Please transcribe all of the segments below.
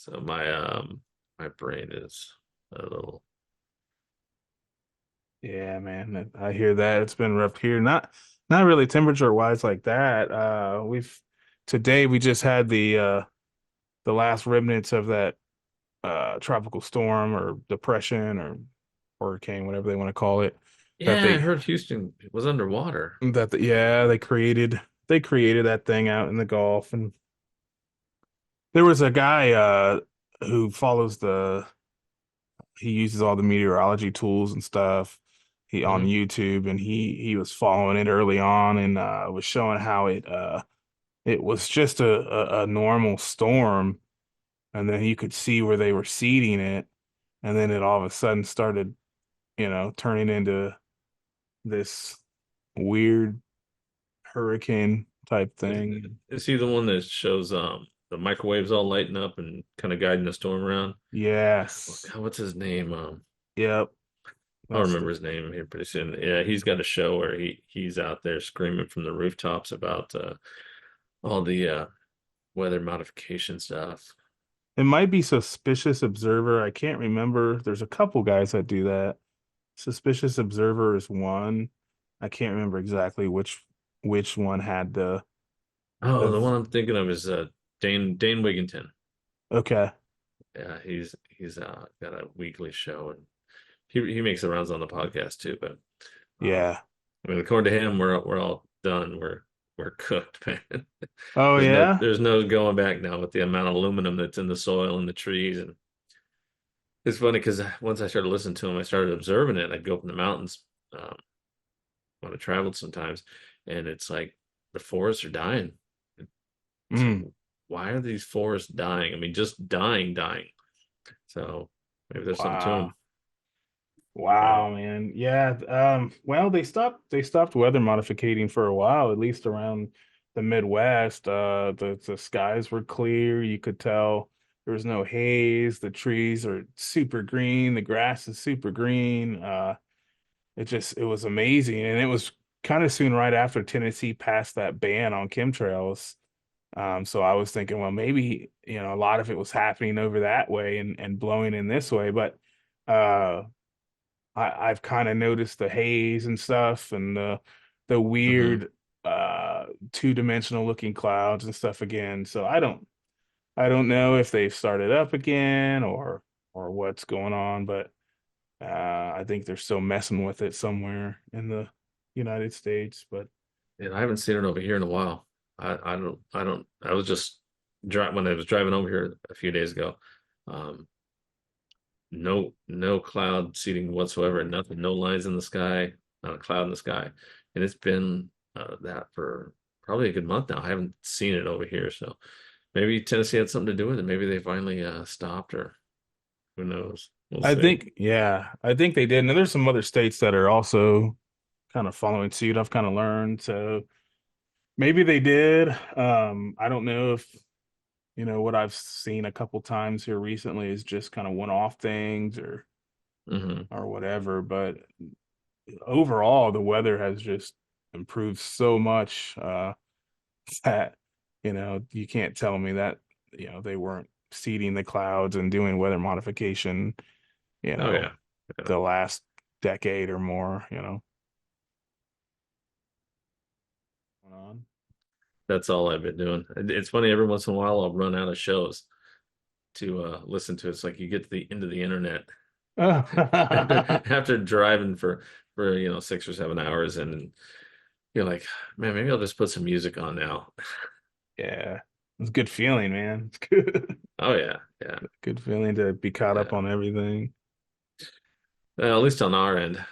So my brain is a little. Yeah, man. I hear that. It's been rough here. Not really temperature wise like that. We've today we just had the last remnants of that tropical storm or depression or hurricane, whatever they want to call it, that Yeah, I they heard Houston was underwater. yeah, they created that thing out in the Gulf. And there was a guy who follows the he uses all the meteorology tools and stuff he on Hmm. YouTube, and he was following it early on, and was showing how it was just a normal storm, and then you could see where they were seeding it, and then it all of a sudden started, turning into this weird hurricane type Is, thing. is he the one that shows the microwaves all lighting up and kind of guiding the storm around? Oh, Yes. God, what's his name? Yep. I'll That's remember the his name here pretty soon. Yeah, he's got a show where he's out there screaming from the rooftops about all the weather modification stuff. It might be Suspicious Observer. I can't remember. There's a couple guys that do that. Suspicious Observer is one. I can't remember exactly which one had Oh, the the one I'm thinking of is Dane Wigington. okay. Yeah, he's got a weekly show and he makes the rounds on the podcast too. But um, Yeah. I mean, according to him, we're all done. We're cooked, man. Oh yeah. There's no going back now with the amount of aluminum that's in the soil and the trees. And it's funny because once I started listening to him, I started observing it. I'd go up in the mountains um, when I traveled sometimes, and it's like the forests are dying. It's like, Mm. why are these forests dying? I mean, just dying. So maybe there's something to Wow. them. So, Wow, man. Yeah. Well, they stopped weather modificating for a while, at least around the Midwest. The skies were clear. You could tell there was no haze. The trees are super green. The grass is super green. It was amazing. And it was kind of soon right after Tennessee passed that ban on chemtrails. So I was thinking, well, maybe, a lot of it was happening over that way and blowing in this way. But uh I've kind of noticed the haze and stuff, and the mhm. weird two-dimensional looking clouds and stuff again. So I don't know if they've started up again or what's going on, but I think they're still messing with it somewhere in the United States. But And I haven't seen it over here in a while. I was just when I was driving over here a few days ago. Um, no cloud seeding whatsoever, nothing, no lines in the sky, not a cloud in the sky. And it's been that for probably a good month now. I haven't seen it over here, so maybe Tennessee had something to do with it. Maybe they finally stopped, or who knows? We'll see. I think they did. And there's some other states that are also kind of following suit. I've kind of learned. So maybe they did. I don't know if, what I've seen a couple times here recently is just kind of one-off things Hmm. or whatever. But overall, the weather has just improved so much that, you can't tell me that, they weren't seeding the clouds and doing weather modification, you Oh know, yeah. Yeah. the last decade or more, on. That's all I've been doing. It's funny, every once in a while I'll run out of shows to listen to. It's like you get to the end of the internet after driving for 6 or 7 hours, and you're like, man, maybe I'll just put some music on now. Yeah. It's a good feeling, man. It's good. Oh yeah, yeah, Good feeling to be caught up yeah. on everything. Well, at least on our end,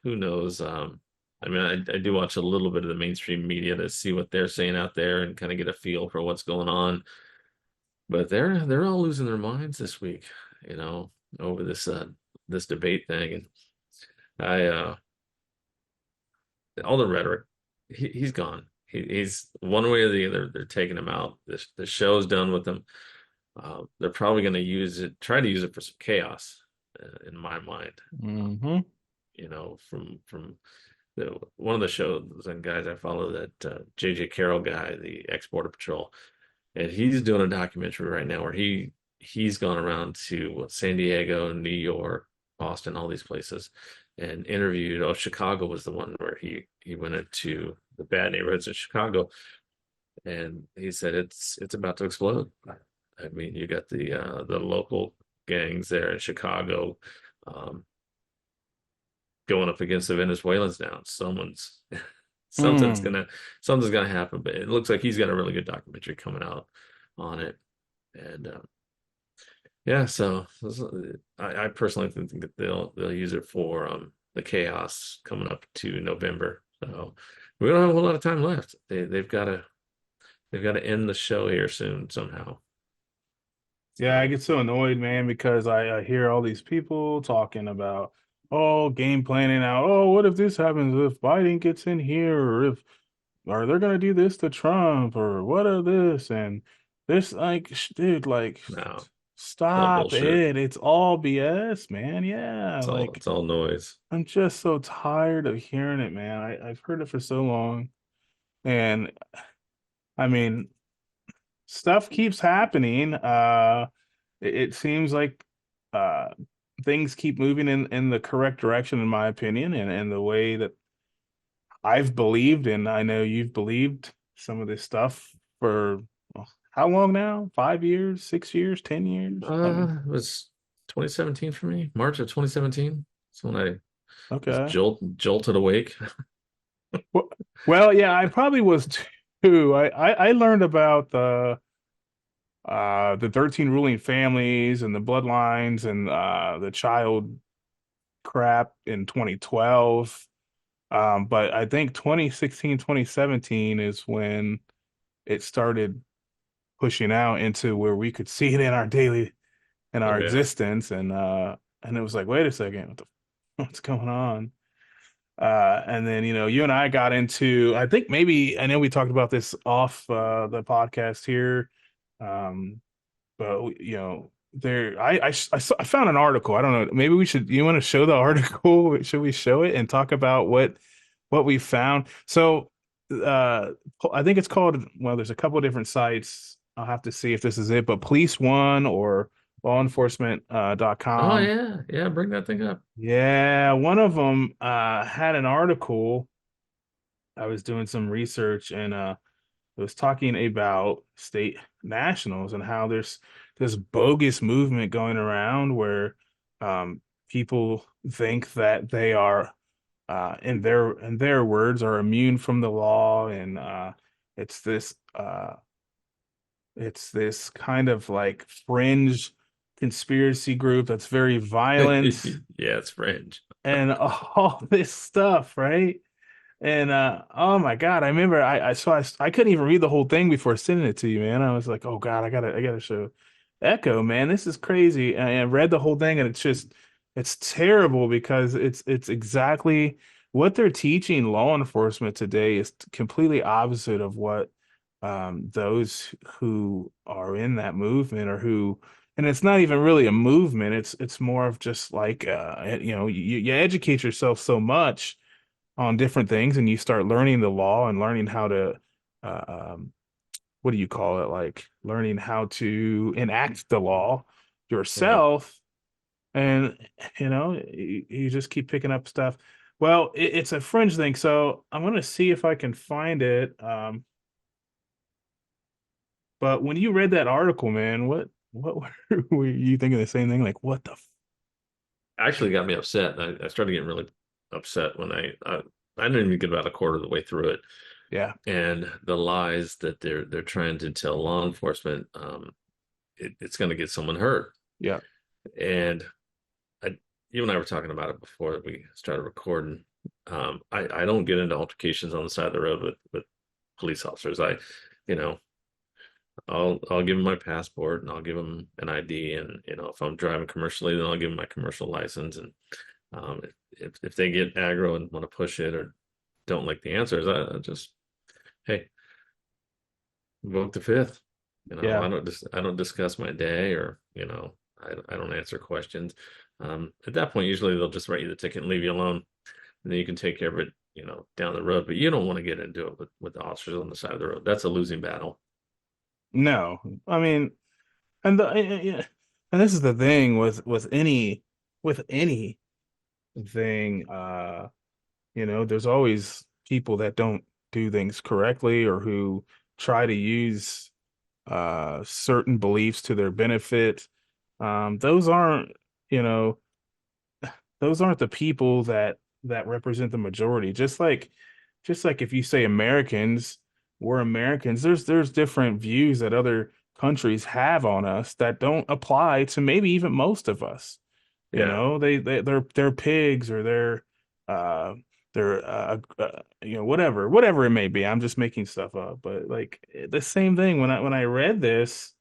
who knows? I mean, I do watch a little bit of the mainstream media to see what they're saying out there and kind of get a feel for what's going on. But they're all losing their minds this week, you know, over this debate thing. And I all the rhetoric, he's gone. He's one way or the other. They're taking him out. The show's done with him. They're probably going to try to use it for some chaos, in my mind. Hmm. From one of the shows and guys I follow, that J.J. Carroll guy, the ex Border Patrol, and he's doing a documentary right now where he he's gone around to San Diego, New York, Boston, all these places, and interviewed. Oh, Chicago was the one where he went into the bad neighborhoods in Chicago, and he said it's about to explode. I mean, you got the local gangs there in Chicago, um, going up against the Venezuelans now. Something's Hmm. gonna something's gonna happen. But it looks like he's got a really good documentary coming out on it, and yeah. So I personally think that they'll use it for the chaos coming up to November. So we don't have a whole lot of time left. They've got to end the show here soon somehow. Yeah, I So get so annoyed, man, because I hear all these people talking about, oh, game planning out. Oh, what if this happens? If Biden gets in here, or if, or they're gonna do this to Trump, or what of this and this, like, dude, like, no, it's all stop bullshit. it. It's all BS, man. Yeah, It's all like, it's all noise. I'm just so tired of hearing it, man. I've heard it for so long, and I mean, stuff keeps happening. It seems like uh things keep moving in the correct direction, in my opinion, and the way that I've believed, and I know you've believed some of this stuff for well, how long now? 5 years, 6 years, 10 years? I mean, It was 2017 for me, March of 2017. That's when I was okay. jolted awake. Well, well, yeah, I probably was too. I learned about the 13 ruling families and the bloodlines and the child crap in 2012. But I think 2016, 2017 is when it started pushing out into where we could see it in our daily in Oh our yeah. existence, and it was like, wait a second, what's going on? And then you and I got into, I think maybe, I know we talked about this off the podcast here, um, but there I found an article. I don't know. Maybe we should. You want to show the article? Should we show it and talk about what we found? So, I think it's called. Well, there's a couple of different sites. I'll have to see if this is it, but Police One or law enforcement Oh .com. yeah. Yeah, bring that thing up. Yeah, one of them had an article. I was doing some research, and it was talking about state nationals and how there's this bogus movement going around where people think that they are, in their words, are immune from the law, and it's this it's this kind of like fringe conspiracy group that's very violent Yeah, it's fringe. and all this stuff, right? And oh my God, I remember I couldn't even read the whole thing before sending it to you, man. I was like, oh God, I gotta show Echo, man. This is crazy. And I read the whole thing, and it's terrible because it's exactly what they're teaching law enforcement today is completely opposite of what those who are in that movement, or who, and it's not even really a movement. It's more of just like you educate yourself so much on different things, and you start learning the law and learning how to uh, um, what do you call it, like learning how to enact the law Yeah. yourself, and you just keep picking up stuff. Well, it's a fringe thing, so I'm going to see if I can find it. But when you read that article, man, what were you thinking? The same thing, like what the Actually got me upset. I started getting really upset when I didn't even get about a quarter of the way through it. yeah, And the lies that they're trying to tell law enforcement, it's going to get someone hurt. yeah, And I, you and I were talking about it before we started recording. I don't get into altercations on the side of the road with police officers. You know, I'll give them my passport and I'll give them an ID, and if I'm driving commercially, then I'll give them my commercial license. And if they get aggro and want to push it or don't like the answers, I just, hey, vote the fifth. yeah. I don't discuss my day, or I don't answer questions. At that point, usually they'll just write you the ticket and leave you alone, and then you can take care of it, down the road. But you don't want to get into it with the officers on the side of the road. That's a losing battle. No, I mean. And this is the thing with any thing, there's always people that don't do things correctly or who try to use certain beliefs to their benefit. Those aren't, you know, those aren't the people that represent the majority. Just like if you say Americans, we're Americans, there's different views that other countries have on us that don't apply to maybe even most of us. Yeah. They're pigs or they're whatever it may be. I'm just making stuff up, but like the same thing when I read this,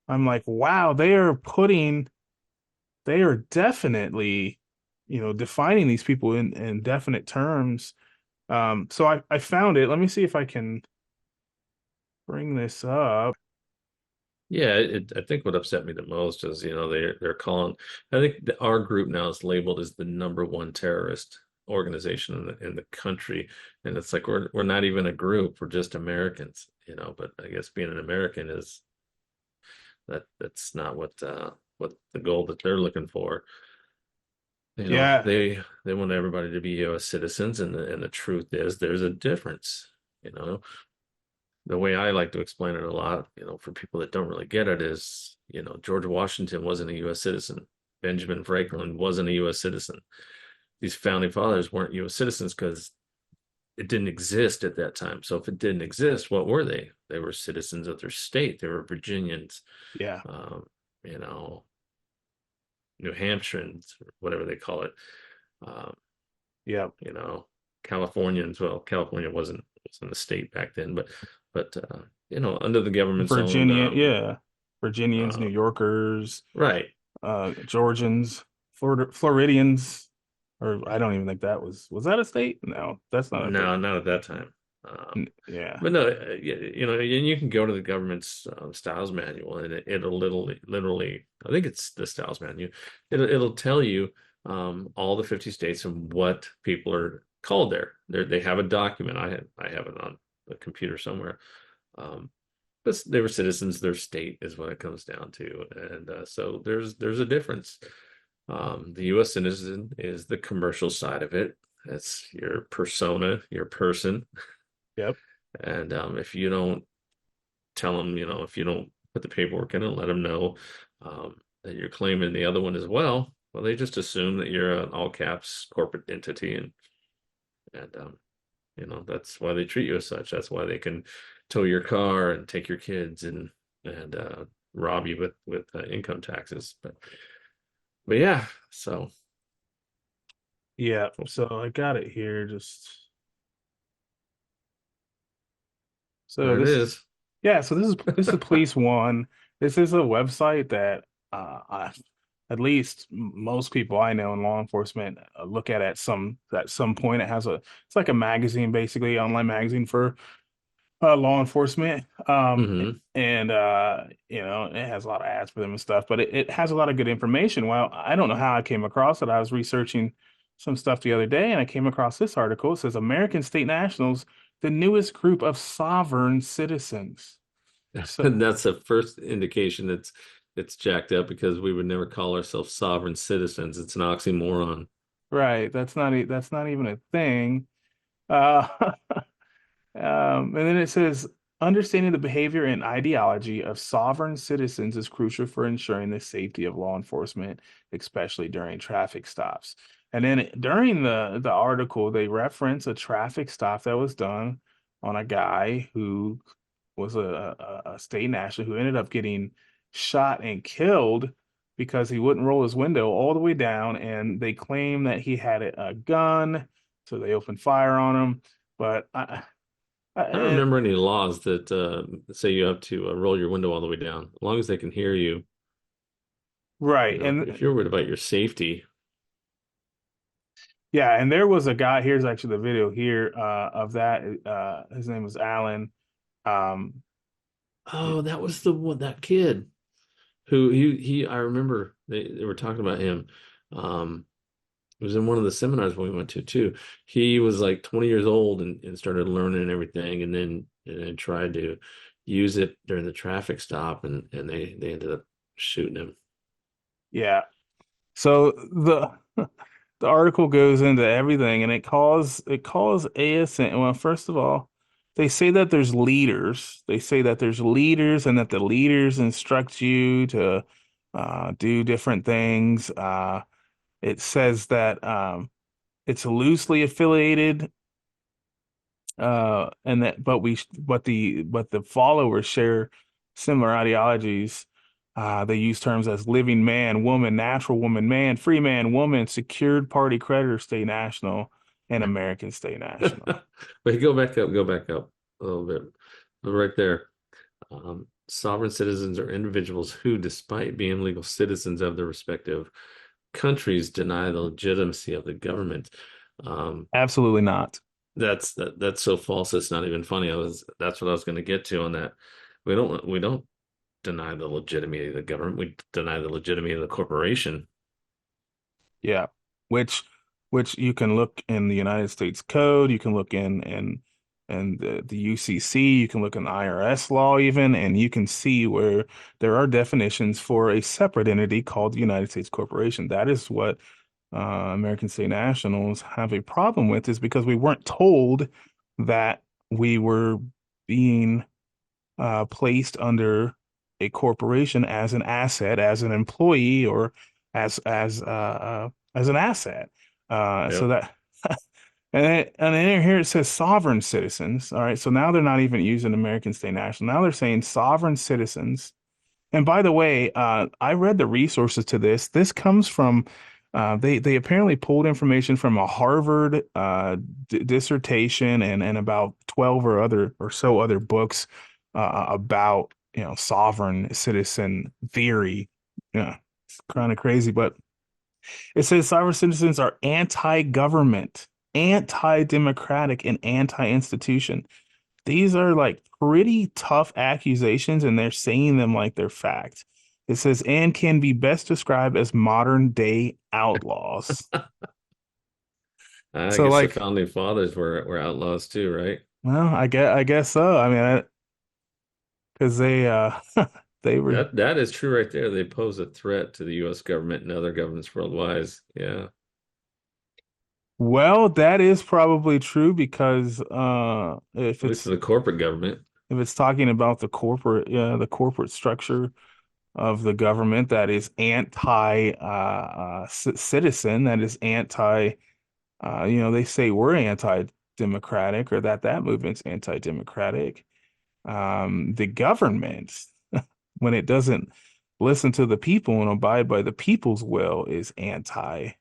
I'm like, wow, they are definitely, defining these people in definite terms. So I found it. Let me see if I can bring this up. Yeah, I think what upset me the most is, they're calling, I think our group now is labeled as the number one terrorist organization in the country. And it's like we're not even a group, we're just Americans, but I guess being an American is that's not what the goal that they're looking for. Yeah, They want everybody to be US citizens, and the truth is there's a difference, you know. The way I like to explain it a lot, for people that don't really get it is, George Washington wasn't a US citizen. Benjamin Franklin wasn't a US citizen. These founding fathers weren't US citizens because it didn't exist at that time. So if it didn't exist, what were they? They were citizens of their state. They were Virginians, yeah, um, you know, New Hampshireans, or whatever they call it. Um, yeah. you know, Californians. Well, California wasn't a state back then, but under the government's own Virginia, yeah. Virginians, New uh, Yorkers, right. Georgians, Floridians, or I don't even think was that a state? No, that's not a No, thing. not at that time. Um, Yeah. but no, and you can go to the government's styles manual, and it'll literally, I think it's the styles manual. It'll tell you all the 50 states and what people are called there. They have a document. I have it on the computer somewhere. Um, but they were citizens of their state is what it comes down to, and so there's a difference. The U.S. citizen is the commercial side of it. That's your persona, your person. Yep. And if you don't tell them, if you don't put the paperwork in and let them know that you're claiming the other one as well, they just assume that you're an all caps corporate entity, and that's why they treat you as such. That's why they can tow your car and take your kids and rob you with income taxes. But yeah, so Yeah. So I got it here. So there it this is is. yeah, so this is Police One. This is a website that at least most people I know in law enforcement look at some point. It's like a magazine, basically, online magazine for law enforcement. Hmm. And it has a lot of ads for them and stuff, but it has a lot of good information. Well, I don't know how I came across it. I was researching some stuff the other day and I came across this article. It says American state nationals, the newest group of sovereign citizens. So, And that's the first indication it's jacked up because we would never call ourselves sovereign citizens. It's an oxymoron. right, that's not even a thing. Uh, and then it says, understanding the behavior and ideology of sovereign citizens is crucial for ensuring the safety of law enforcement, especially during traffic stops. And then during the article, they reference a traffic stop that was done on a guy who was a state national who ended up getting shot and killed because he wouldn't roll his window all the way down, and they claim that he had a gun, so they opened fire on him. But I don't and remember any laws that say you have to roll your window all the way down. As long as they can hear you, right, if you're worried about your safety. yeah, and there was a guy. Here's actually the video here of that. His name was Alan. Um, Oh, that was the one, that kid who I remember they were talking about him. Um, it was in one of the seminars we went to too. He was like 20 years old and started learning and everything, and then tried to use it during the traffic stop, and they ended up shooting him. Yeah. So the article goes into everything, and it calls ASN. Well, first of all, they say that there's leaders. They say that there's leaders, and that the leaders instruct you to do different things. It says that it's loosely affiliated, and that but the followers share similar ideologies. They use terms as living man, woman, natural woman, man, free man, woman, secured party creditor, state national, and American state national. Wait, go back up a little bit. Right there. Sovereign citizens are individuals who, despite being legal citizens of their respective countries, deny the legitimacy of the government. Um, Absolutely not. that's so false. It's not even funny. That's what I was going to get to on that. We don't deny the legitimacy of the government. We deny the legitimacy of the corporation. Yeah, which which you can look in the United States Code, you can look in the UCC, you can look in the IRS law even, and you can see where there are definitions for a separate entity called the United States Corporation. That is what American state nationals have a problem with, is because we weren't told that we were being placed under a corporation as an asset, as an employee, or as an asset. So Yep. that and then here it says sovereign citizens. All right, so now they're not even using American state national. Now they're saying sovereign citizens. And by the way, I read the resources to this. This comes from they apparently pulled information from a Harvard d dissertation and about 12 or so other books about sovereign citizen theory. Yeah, it's kind of crazy, but it says sovereign citizens are anti-government, anti-democratic, and anti-institution. These are like pretty tough accusations, and they're saying them like they're fact. It says, and can be best described as modern day outlaws. I So, guess the like, founding fathers were outlaws too, right? well, I guess so. I mean, because they were, That is true right there. They pose a threat to the U.S. government and other governments worldwide. Yeah, well, that is probably true because at least to the corporate government. if it's talking about the corporate structure of the government that is anti citizen, that is anti they say we're anti-democratic, or that movement's anti-democratic. The government, when it doesn't listen to the people and abide by the people's will, is anti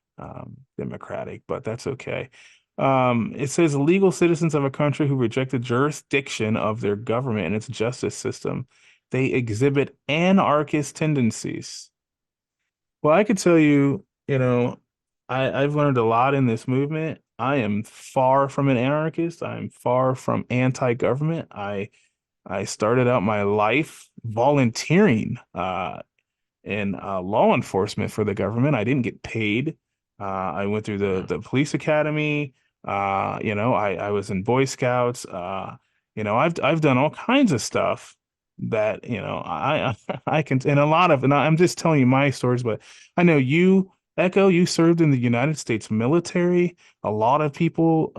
democratic, but that's okay. It says legal citizens of a country who reject the jurisdiction of their government and its justice system, they exhibit anarchist tendencies. Well, I could tell you, I've learned a lot in this movement. I am far from an anarchist. I'm far from anti-government. I started out my life volunteering in law enforcement for the government. I didn't get paid. I went through the Uh, the police academy. I was in Boy Scouts. I've done all kinds of stuff that I can, and a lot of, and I'm just telling you my stories, but I know you, Echo, you served in the United States military. A lot of people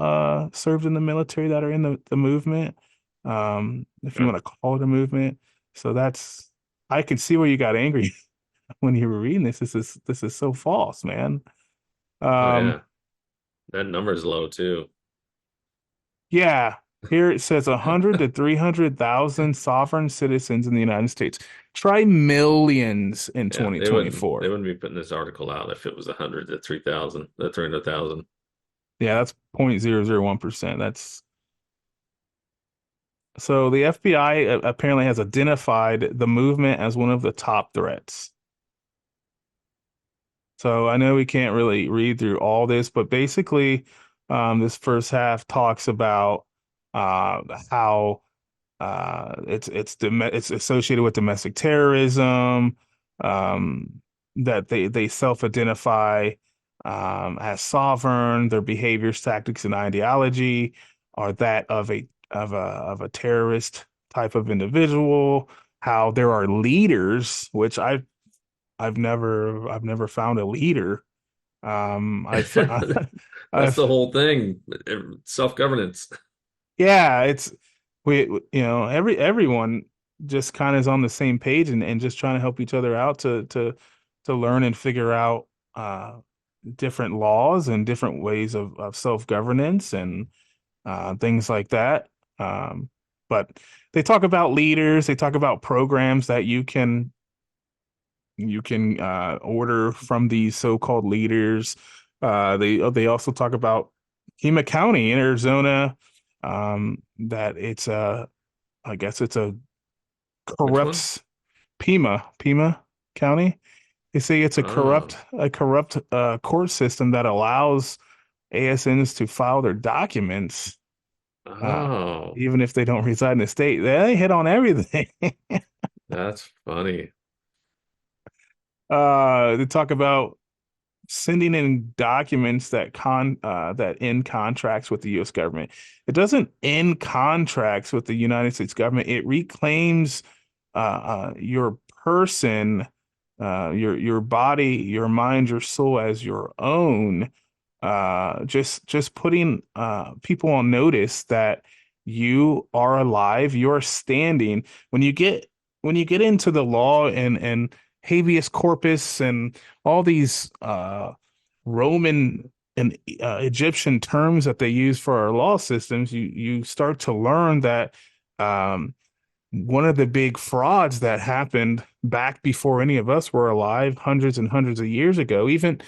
served in the military that are in the movement, if you uh, want to call it a movement. So I can see where you got angry when you were reading this. This is so false, man. oh Um, yeah, that number is low too. yeah, here it says 100 to 300,000 sovereign citizens in the United States. Try millions in Yeah, they 2024. wouldn't be putting this article out if it was 100 to 3,000, 300,000. Yeah, that's 0.001%. That's so the FBI apparently has identified the movement as one of the top threats. So I know we can't really read through all this, but basically, this first half talks about how it's associated with domestic terrorism, that they self-identify as sovereign. Their behaviors, tactics, and ideology are that of a terrorist type of individual. How there are leaders, which I I've never found a leader. I've That's the I've whole thing. Self-governance. Yeah, it's everyone just kind of is on the same page and just trying to help each other out to learn and figure out different laws and different ways of self-governance and things like that. But they talk about leaders, they talk about programs that you can order from these so-called leaders. They also talk about Pima County in Arizona, that it's a I guess it's a Which one? corrupt Pima County. They say it's a Oh, corrupt court system that allows ASNs to file their documents, uh, oh, even if they don't reside in the state. They hit on everything. that's funny. They talk about sending in documents that end contracts with the U.S. government. It doesn't end contracts with the United States government. It reclaims your person, your body, your mind, your soul as your own. Just putting people on notice that you are alive, you're standing. When you get when you get into the law and habeas corpus and all these Roman and Egyptian terms that they use for our law systems, you start to learn that um, one of the big frauds that happened back before any of us were alive, hundreds and hundreds of years ago, even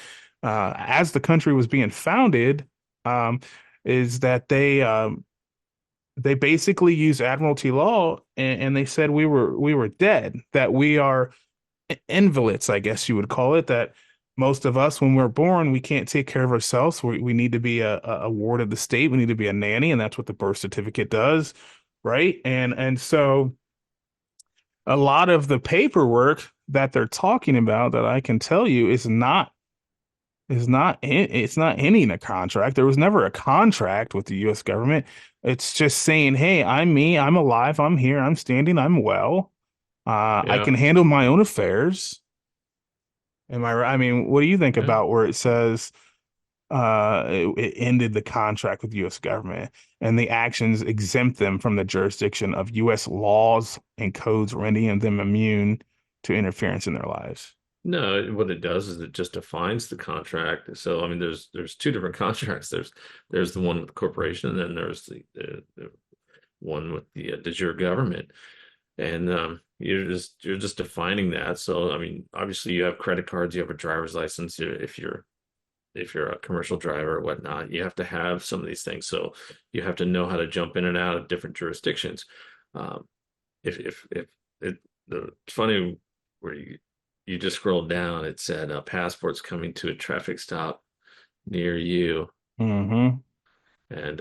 as the country was being founded, um, is that they basically used admiralty law and they said we were dead, that we are invalids, I guess you would call it, that most of us, when we're born, we can't take care of ourselves. We need to be a ward of the state. We need to be a nanny, and that's what the birth certificate does, right? And so a lot of the paperwork that they're talking about that I can tell you it's not ending a contract. There was never a contract with the US government. It's just saying, "Hey, I'm me. I'm alive. I'm here. I'm standing. I'm well. I Yeah, can handle my own affairs." Am I right? I mean, what do you think yeah. about where it says it ended the contract with the U.S. government and the actions exempt them from the jurisdiction of U.S. laws and codes, rendering them immune to interference in their lives? No, what it does is it just defines the contract. So I mean, there's two different contracts. There's the one with the corporation, and then there's the one with the de jure government. And you're just defining that. So I mean, obviously you have credit cards, you have a driver's license. If you're a commercial driver or whatnot, you have to have some of these things. So you have to know how to jump in and out of different jurisdictions. Um, if it the it's funny where you just scrolled down, it said passports coming to a traffic stop near you, Hmm. and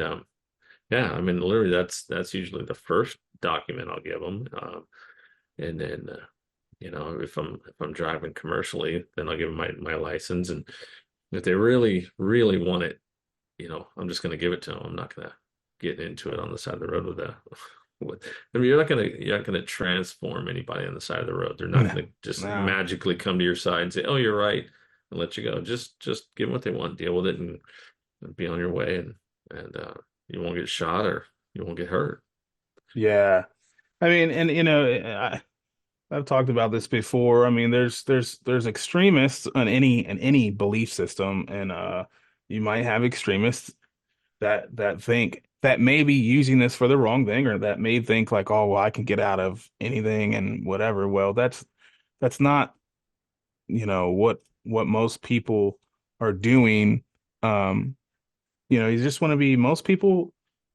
yeah, I mean literally that's usually the first document I'll give them, and then if I'm driving commercially, then I'll give them my license, and if they really really want it, I'm just going to give it to them. I'm not going to get into it on the side of the road with that. I mean, you're not gonna transform anybody on the side of the road. They're not No, gonna just no. magically come to your side and say, "Oh, you're right," and let you go. Just give them what they want, deal with it, and be on your way, and you won't get shot or you won't get hurt. Yeah. I mean, and I've talked about this before. I mean, there's extremists in any belief system, and you might have extremists that think that may be using this for the wrong thing, or that may think like, oh, well, I can get out of anything and whatever. Well, that's not, what most people are doing. Um, you just want to be most people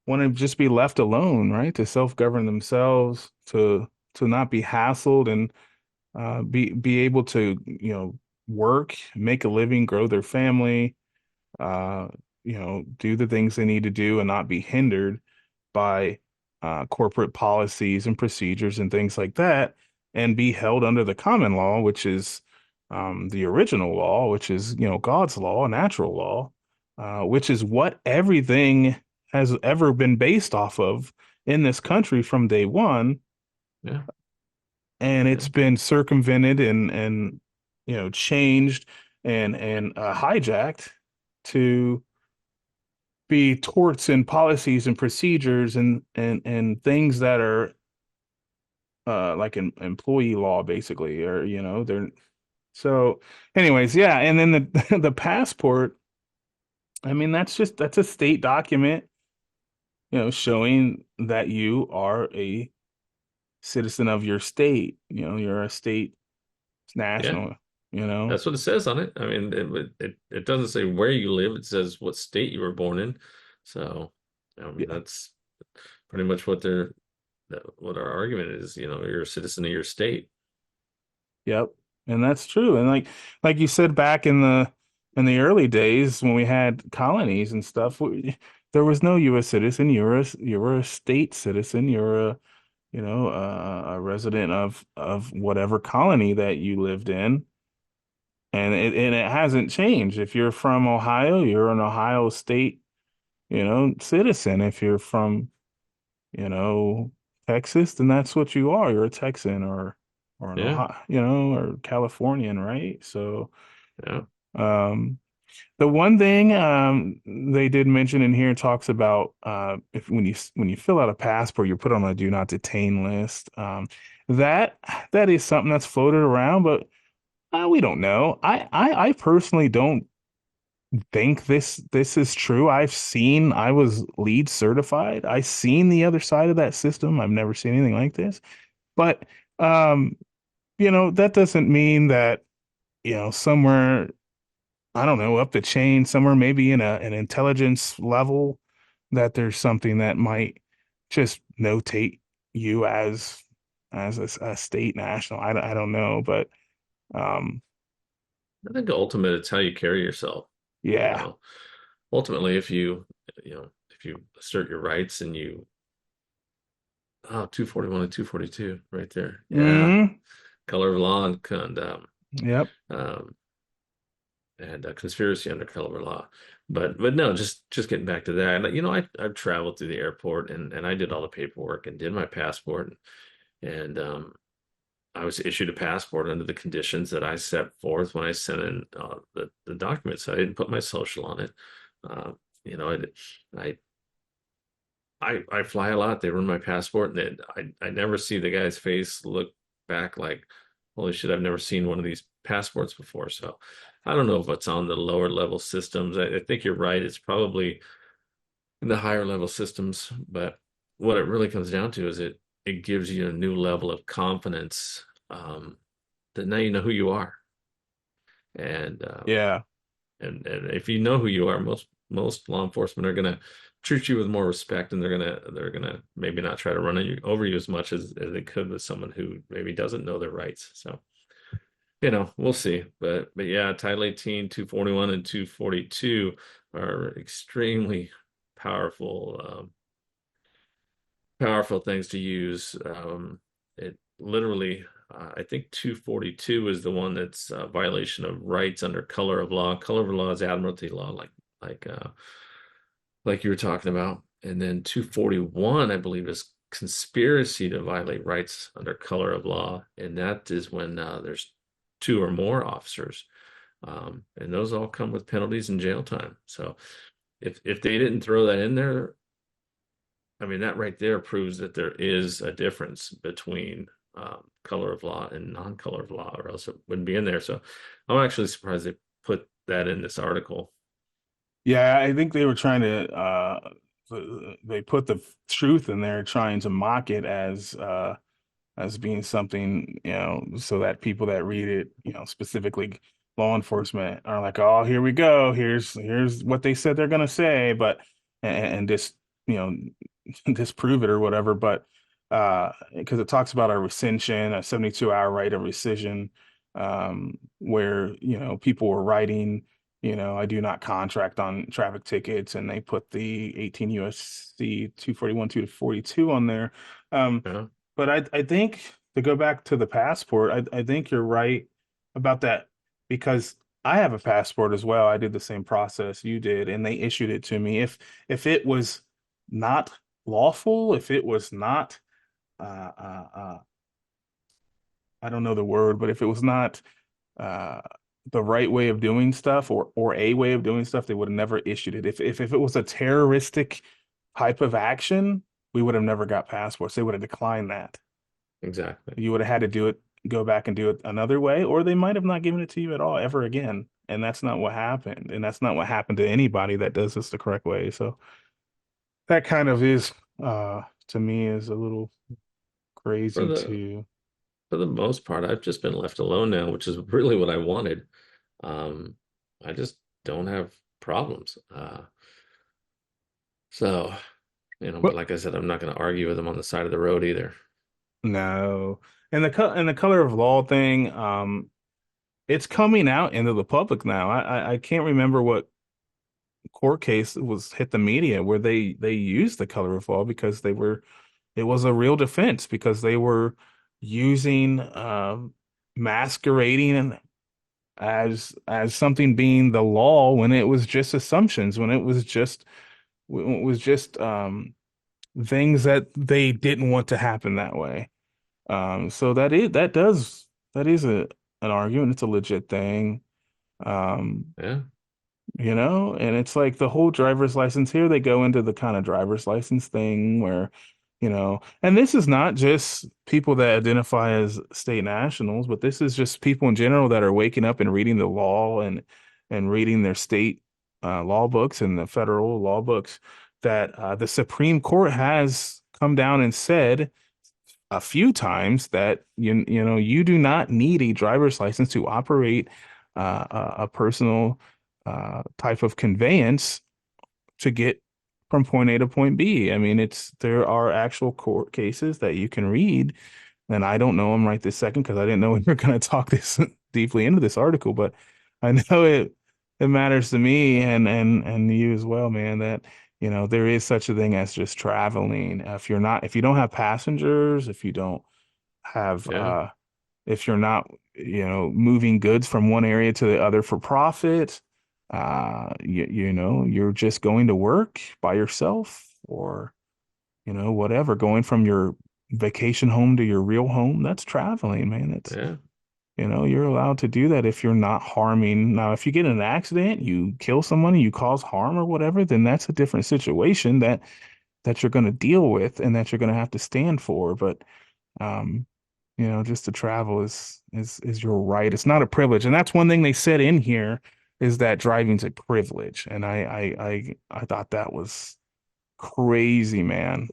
want to just be left alone, right? To self-govern themselves, to not be hassled and be able to, work, make a living, grow their family, uh, do the things they need to do and not be hindered by corporate policies and procedures and things like that, and be held under the common law, which is the original law, which is, God's law, natural law, which is what everything has ever been based off of in this country from day one. Yeah, And yeah, it's been circumvented and changed and hijacked to be torts and policies and procedures and things that are like an employee law basically, or they're so anyways, yeah. And then the the passport, I mean, that's a state document, showing that you are a citizen of your state. You're a state Yeah, national, you know. that's what it says on it. I mean, it doesn't say where you live. It says what state you were born in. So, Yeah. that's pretty much what our argument is. You're a citizen of your state. Yep. And that's true. And like you said back in the early days when we had colonies and stuff, there was no U.S. citizen. You were a state citizen. You're a resident of whatever colony that you lived in. And it hasn't changed. If you're from Ohio, you're an Ohio state, citizen. If you're from, you know, Texas, then that's what you are. You're a Texan or an Yeah, Ohio, or Californian, right? So, yeah, um, the one thing they did mention in here talks about if when you fill out a passport, you're put on a do not detain list. That that is something that's floated around, but we don't know. I personally don't think this is true. I was lead certified. I've seen the other side of that system. I've never seen anything like this. But um, that doesn't mean that, somewhere, I don't know, up the chain, somewhere maybe in an intelligence level, that there's something that might just notate you as a state national. I don't know, but um, I think ultimately it's how you carry yourself. You yeah. know, ultimately, if you assert your rights and 241 and 242 right there. Yeah. Hmm. Color of law Yep. um, and conspiracy under color of law. But no, just getting back to that. I've traveled through the airport and I did all the paperwork and did my passport and I was issued a passport under the conditions that I set forth when I sent in the documents. I didn't put my social on it. Uh, you know, I I fly a lot. They run my passport, and I never see the guy's face look back like, holy shit, I've never seen one of these passports before. So I don't know if it's on the lower level systems. I think you're right. It's probably in the higher level systems, but what it really comes down to is it gives you a new level of confidence that now you know who you are, and Yeah. and if you know who you are, most law enforcement are gonna treat you with more respect, and they're gonna maybe not try to run over you as much as they could with someone who maybe doesn't know their rights. So we'll see. But yeah, Title 18, 241, and 242 are extremely powerful powerful things to use. It literally, I think 242 is the one that's a violation of rights under color of law. Color of law is admiralty law, like uh, like you were talking about. And then 241, I believe, is conspiracy to violate rights under color of law, and that is when there's two or more officers, and those all come with penalties and jail time. So if they didn't throw that in there, I mean, that right there proves that there is a difference between color of law and non-color of law, or else it wouldn't be in there. So I'm actually surprised they put that in this article. Yeah, I think they were trying to they put the truth in there trying to mock it as being something, so that people that read it, specifically law enforcement are like, "Oh, here we go. Here's what they said they're gonna say," but and just, you know, disprove it or whatever. But because it talks about a rescission, a 72-hour right of rescission, where, people were writing, I do not contract on traffic tickets, and they put the 18 USC 241 to 42 on there. Um, Yeah. but I think to go back to the passport, I think you're right about that, because I have a passport as well. I did the same process you did, and they issued it to me. If it was not lawful, if it was not uh, uh, uh, I don't know the word, but if it was not uh, the right way of doing stuff, or a way of doing stuff, they would have never issued it. If it was a terroristic type of action, we would have never got passports. They would have declined that. Exactly. You would have had to do it, go back and do it another way, or they might have not given it to you at all ever again. And that's not what happened. And that's not what happened to anybody that does this the correct way. So that kind of is, to me, is a little For crazy the too. for the most part, I've just been left alone now, which is really what I wanted. Um, I just don't have problems. So, but Well, like I said, I'm not going to argue with them on the side of the road either. no. And the color of law thing, it's coming out into the public now. I can't remember what court case was hit the media where they used the color of law because it was a real defense because they were using masquerading as something being the law when it was just assumptions, when it was just things that they didn't want to happen that way. So that is an argument. It's a legit thing. Um, Yeah, and it's like the whole driver's license here, they go into the kind of driver's license thing where, and this is not just people that identify as state nationals, but this is just people in general that are waking up and reading the law and reading their state law books and the federal law books that the Supreme Court has come down and said a few times that you do not need a driver's license to operate a personal type of conveyance to get from point A to point B. I mean, there are actual court cases that you can read, and I don't know them right this second because I didn't know we were going to talk this deeply into this article, but I know it matters to me and you as well, man, that there is such a thing as just traveling. If you don't have passengers, if you don't have yeah, if you're not, moving goods from one area to the other for profit, you're just going to work by yourself or, whatever, going from your vacation home to your real home, that's traveling, man. yeah, You're allowed to do that if you're not harming. Now, if you get in an accident, you kill someone, you cause harm or whatever, then that's a different situation that you're going to deal with and that you're going to have to stand for. But um, just to travel is your right. It's not a privilege. And that's one thing they said in here is that driving's a privilege. And I thought that was crazy, man.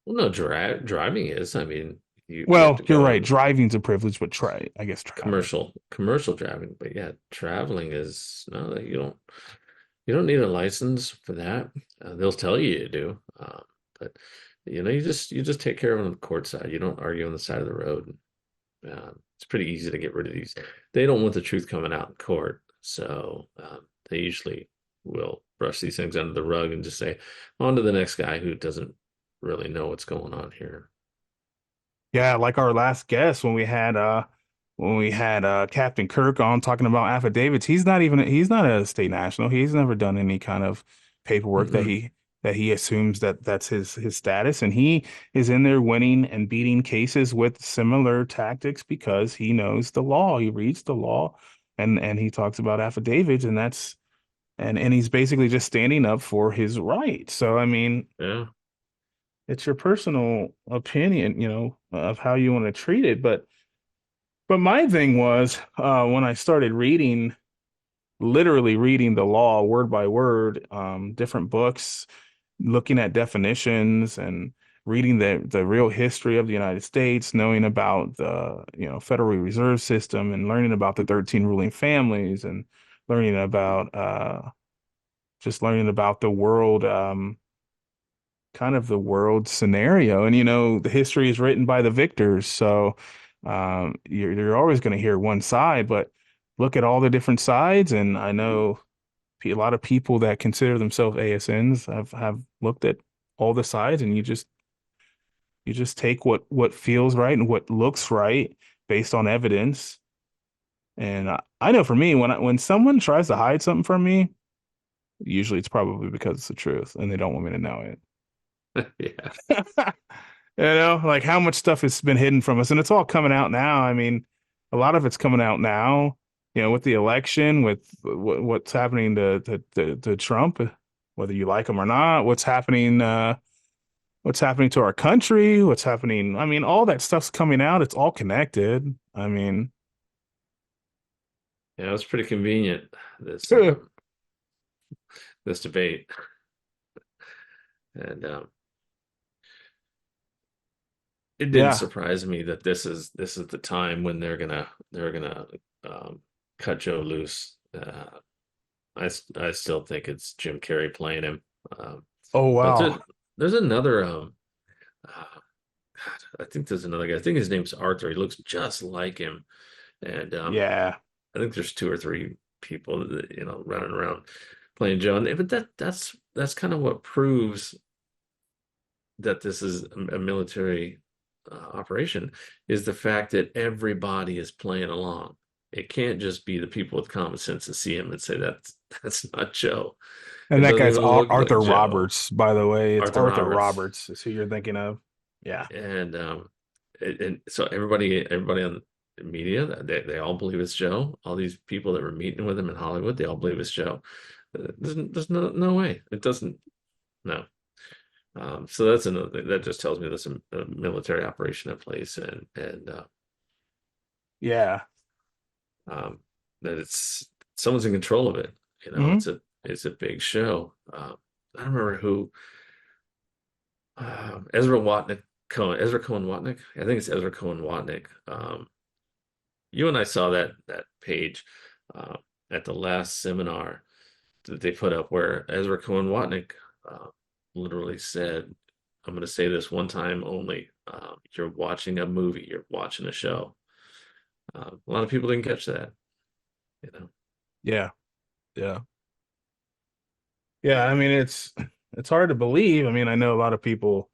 well, no, driving is. I mean, you have Well, to you're go right. on Driving's a privilege, but I guess traveling. commercial driving, but yeah, traveling is no, you don't need a license for that. They'll tell you you do, but you just take care of it on the court side. You don't argue on the side of the road. It's pretty easy to get rid of these. They don't want the truth coming out in court, so they usually will brush these things under the rug and just say, on to the next guy who doesn't really know what's going on here. Yeah, like our last guest when we had Captain Kirk on talking about affidavits, he's not a state national. He's never done any kind of paperwork Mm-mm. that he assumes that's his status, and he is in there winning and beating cases with similar tactics because he knows the law. He reads the law and he talks about affidavits, and and he's basically just standing up for his right. So I mean, Yeah, it's your personal opinion, of how you want to treat it. But my thing was when I started reading, literally reading the law word by word, different books, looking at definitions and reading the real history of the United States, knowing about the, Federal Reserve System and learning about the 13 ruling families and learning about just learning about the world kind of the world scenario. And the history is written by the victors, so you're always going to hear one side, but look at all the different sides. And I know a lot of people that consider themselves ASNs have looked at all the sides, and you just take what feels right and what looks right based on evidence. And I know for me, when someone tries to hide something from me, usually it's probably because it's the truth, and they don't want me to know it. yeah, Like how much stuff has been hidden from us, and it's all coming out now. I mean, a lot of it's coming out now. with the election, with what's happening to Trump, whether you like him or not, what's happening to our country, what's happening. I mean, all that stuff's coming out. It's all connected. I mean, Yeah, it was pretty convenient, this this debate. And it didn't yeah. surprise me that this is the time when they're gonna um, cut Joe loose. I still think it's Jim Carrey playing him. Um, Oh but wow. there's another uh, God, I think there's another guy. I think his name's Arthur. He looks just like him. And Yeah. I think there's two or three people that, running around playing Joe. But that's kind of what proves that this is a military operation, is the fact that everybody is playing along. It can't just be the people with common sense that see him and say that's not Joe. And It that doesn't guy's even look like Arthur Joe. Roberts, by the way. It's Arthur Arthur Roberts. Roberts is who you're thinking of. Yeah. And so everybody on the media, they all believe it's Joe. All these people that were meeting with him in Hollywood, they all believe it's Joe. There's no way. It doesn't. No. So that's another, that just tells me there's a military operation in place, and Yeah. um, that it's someone's in control of it. Hmm. It's a big show. I don't remember who. Ezra Cohen Watnick. I think it's Ezra Cohen Watnick. You and I saw that page uh, at the last seminar that they put up where Ezra Cohen Watnick uh, literally said, "I'm going to say this one time only. You're watching a movie. You're watching a show." A lot of people didn't catch that. You know, Yeah. Yeah. Yeah. I mean, it's hard to believe. I mean, I know a lot of people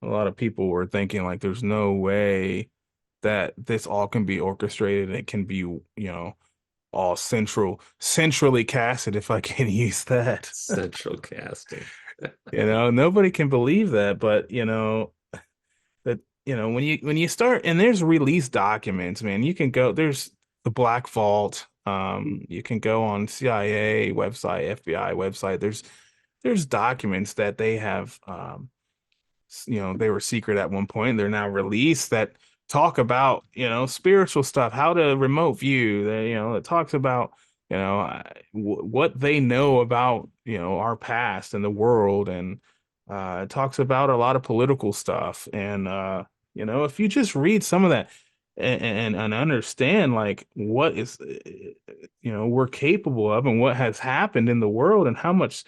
were thinking like there's no way that this all can be orchestrated and it can be, all centrally casted, if I can use that. central casting. Nobody can believe that, but that when you start and there's release documents, man, you can go there's the Black Vault. You can go on CIA website, FBI website. There's documents that they have they were secret at one point. They're now released that talk about, spiritual stuff, how to remote view. It talks about, what they know about, our past and the world. And it talks about a lot of political stuff. And, if you just read some of that and understand like what is, we're capable of and what has happened in the world and how much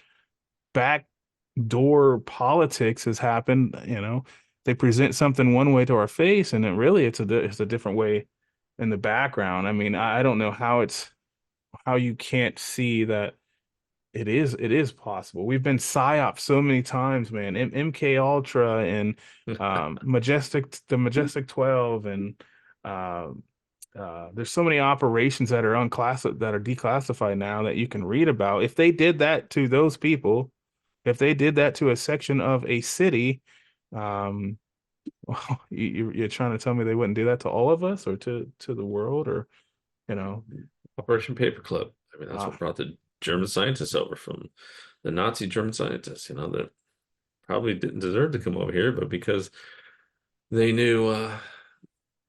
backdoor politics has happened. They present something one way to our face, and it's a different way in the background. I mean, I don't know how you can't see that it is possible. We've been psyoped so many times, man. MK Ultra and the Majestic 12 and there's so many operations that are unclassified that are declassified now that you can read about. If they did that to those people, if they did that to a section of a city, um, you're trying to tell me they wouldn't do that to all of us or to the world or you know, Operation Paperclip. I mean, that's uh, what brought the German scientists over from the Nazi German scientists, that probably didn't deserve to come over here, but because they knew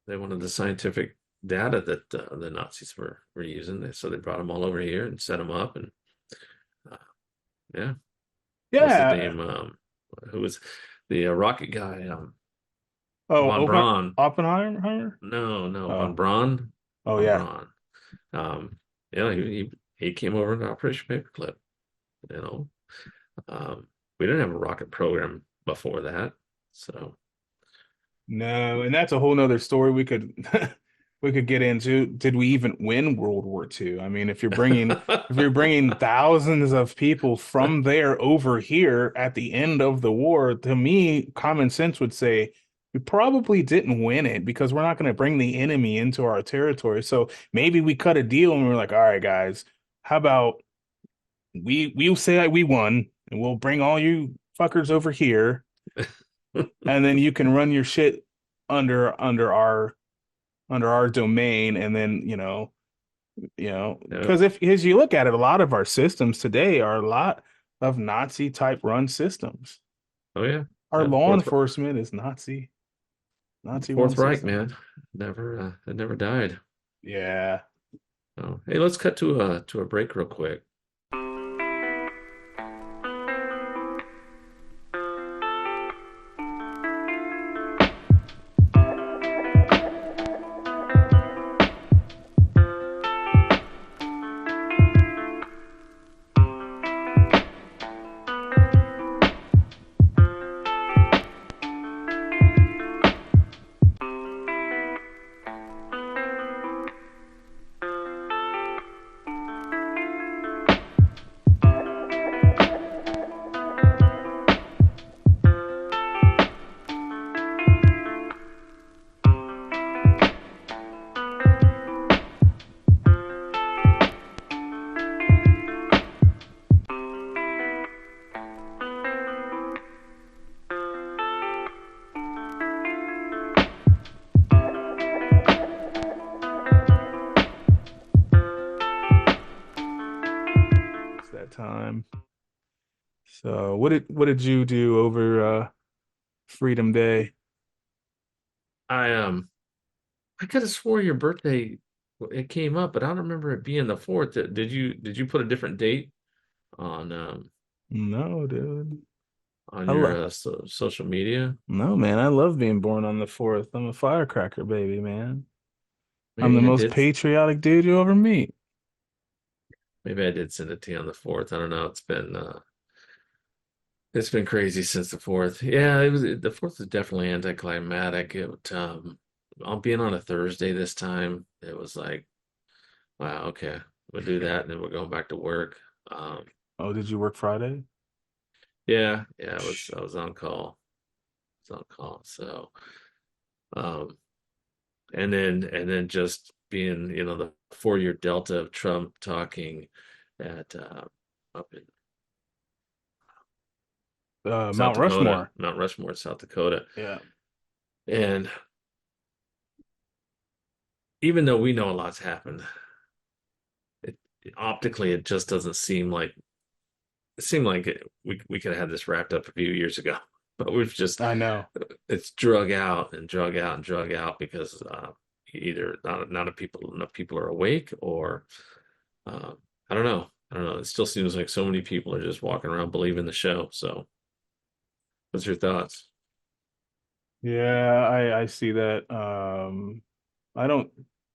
they wanted the scientific data that the Nazis were using, so they brought them all over here and set them up. And uh, yeah, what's his yeah. name? Who was the rocket guy? Oh, Von Braun. Oppenheimer? No, Von Oh, Braun. oh Von yeah. Braun. Um, he came over to Operation Paperclip. You know, we didn't have a rocket program before that, so No, and that's a whole nother story we could we could get into. Did we even win World War II? I mean, if you're bringing thousands of people from there over here at the end of the war, to me, common sense would say we probably didn't win it because we're not going to bring the enemy into our territory. So maybe we cut a deal and we're like, all right, guys, how about we'll say we won and we'll bring all you fuckers over here and then you can run your shit under our domain and then Yep. Because if as you look at it, a lot of our systems today are a lot of Nazi type run systems. Oh yeah. Our Yep. law enforcement is Nazi run Fourth Reich, system. man. It never died. Yeah. Oh, hey, let's cut to a break real quick. It's that time. So what did you do over Freedom Day? I I could have swore your birthday it came up, but I don't remember it being the fourth. Did you put a different date on No, dude. on I your love social media? No, man. I love being born on the 4th. I'm a firecracker baby, man. I'm the Maybe I most did. patriotic dude you'll ever meet. Maybe I did send it to you on the fourth. I don't know. It's been crazy since the fourth. Yeah, it was the fourth is definitely anticlimactic. On being on a Thursday this time, it was like, wow, okay, we'll do that, and then we're going back to work. Um, Oh, did you work Friday? yeah, I was on call. I was on call. So, um, and then just being, the 4 year delta of Trump talking at up in South Mount Dakota, Rushmore. Mount Rushmore, South Dakota, Yeah. and even though we know a lot's happened, it optically it just doesn't seem like it seemed like we could have had this wrapped up a few years ago, but we've just I know. it's drug out and drug out and drug out because either not enough people are awake or uh, I don't know. I don't know. It still seems like so many people are just walking around believing the show. So, what's your thoughts? Yeah, I see that. I don't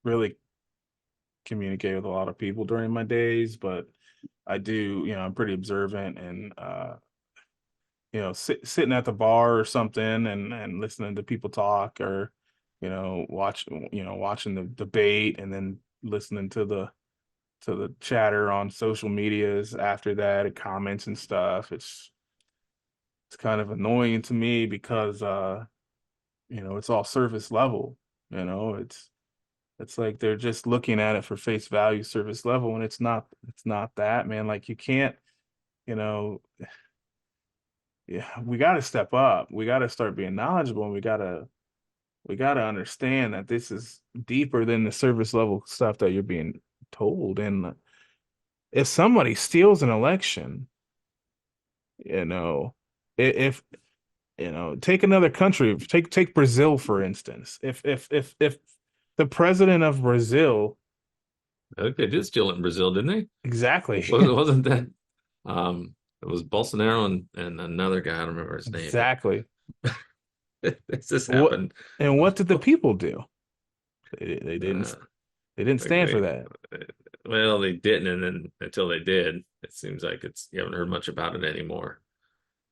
really communicate with a lot of people during my days, but I do, I'm pretty observant and sitting at the bar or something and listening to people talk or watching the debate and then listening to the chatter on social medias after that and comments and stuff. It's kind of annoying to me because it's all surface level. It's like they're just looking at it for face value, surface level, and it's not that, man. Like you can't, you know, yeah, we got to step up. We got to start being knowledgeable, and we got to understand that this is deeper than the surface level stuff that you're being told. And if somebody steals an election, you know, if take another country, take Brazil for instance. If the president of Brazil, I think they did steal it in Brazil, didn't they? exactly, Wasn't that it was Bolsonaro and another guy, I don't remember his name, but exactly. this just What happened. and what did the people do? They didn't Uh, they didn't like stand for that. well, they didn't, and then until they did, it seems like it's you haven't heard much about it anymore.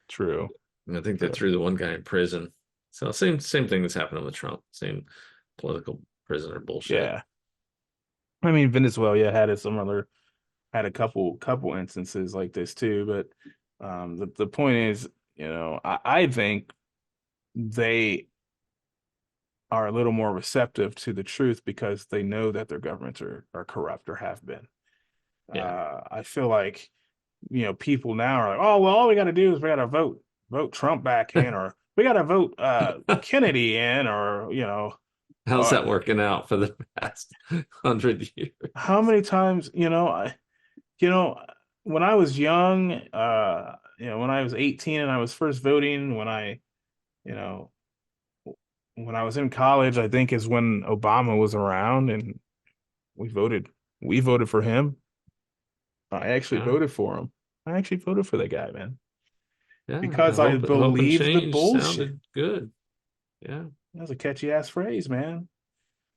True. And I think they True. threw the one guy in prison. So same thing that's happening with Trump. Same political prisoner bullshit. Yeah. I mean, Venezuela had a similar had a couple instances like this too, but the point is, I think they are a little more receptive to the truth because they know that their governments are corrupt or have been. Yeah. I feel like, people now are like, oh, well, all we got to do is we got to vote Trump back in, or we got to vote Kennedy in, or, How's uh, that working out for the past 100 years? how many times, you know, when I was young, when I was 18 and I was first voting, you know, when I was in college, I think is when Obama was around and we voted, we voted for him. I actually Yeah, voted for him. I actually voted for the guy, man, yeah. because I Hope and believe the change bullshit. sounded good. Yeah, That's a catchy ass phrase, man. yeah.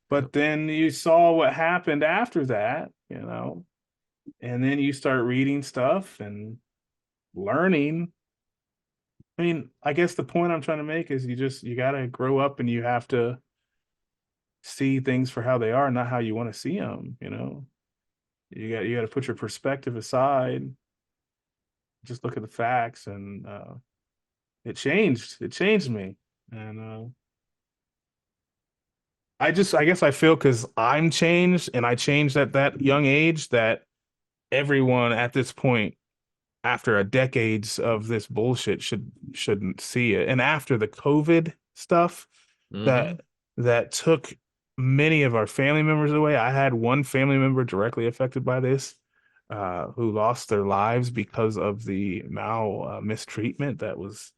But then you saw what happened after that, and then you start reading stuff and learning. I mean, I guess the point I'm trying to make is you gotta grow up and you have to see things for how they are, not how you want to see them. You got to put your perspective aside, just look at the facts, and it changed me. And I guess I feel because I'm changed and I changed at that young age that everyone at this point, after a decades of this bullshit, shouldn't see it. And after the COVID stuff Mm-hmm. that that took many of our family members away. I had one family member directly affected by this, who lost their lives because of the mistreatment that was,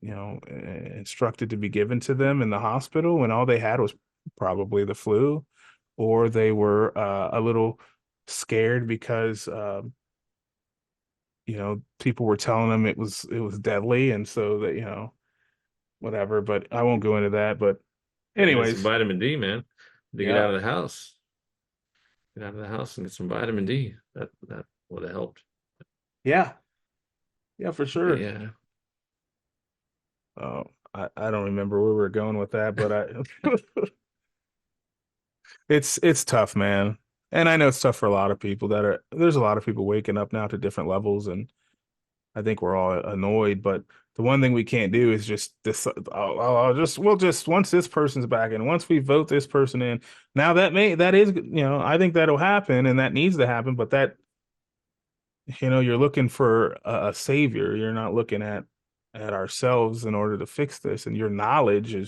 instructed to be given to them in the hospital when all they had was probably the flu, or they were a little scared because people were telling them it was deadly, and so that whatever. But I won't go into that. But Yeah, get some anyways, vitamin D, man. To get yeah, out of the house. Get out of the house and get some vitamin D. That would have helped. yeah, yeah, for But sure. yeah, Oh, I don't remember where we were going with that, but it's tough, man. And I know it's tough for a lot of people there's a lot of people waking up now to different levels, and I think we're all annoyed. But the one thing we can't do is just this. We'll just once this person's back and once we vote this person in, now that is, I think that'll happen and that needs to happen. But you're looking for a savior. You're not looking at ourselves in order to fix this. And your knowledge and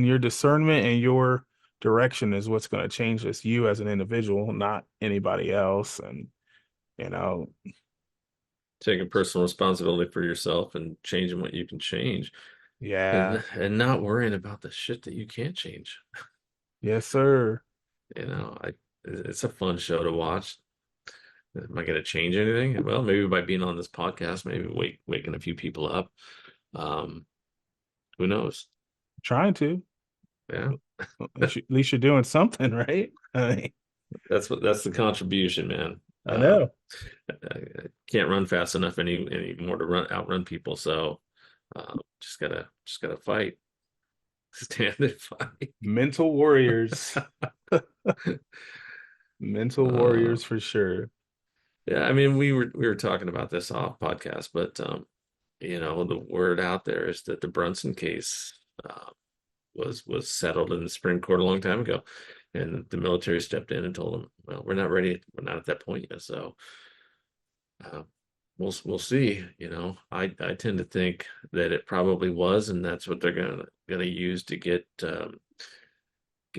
your discernment and your direction is what's going to change this. You as an individual, not anybody else. And you know, taking personal responsibility for yourself and changing what you can change, yeah, and not worrying about the shit that you can't change. yes, sir. I it's a fun show to watch. Am I going to change anything? Well, maybe by being on this podcast, maybe waking a few people up. Um, who knows? Trying to. Yeah, At least you're doing something, right? that's the contribution, man. I know. I can't run fast enough anymore to outrun people. So just gotta fight, stand and fight. Mental warriors. Mental Uh, warriors for sure. yeah, I mean we were talking about this off podcast, but the word out there is that the Brunson case uh, was settled in the Supreme Court a long time ago, and the military stepped in and told them, well, we're not ready, we're not at that point yet, so. Uh, we'll see. I tend to think that it probably was, and that's what they're gonna use to get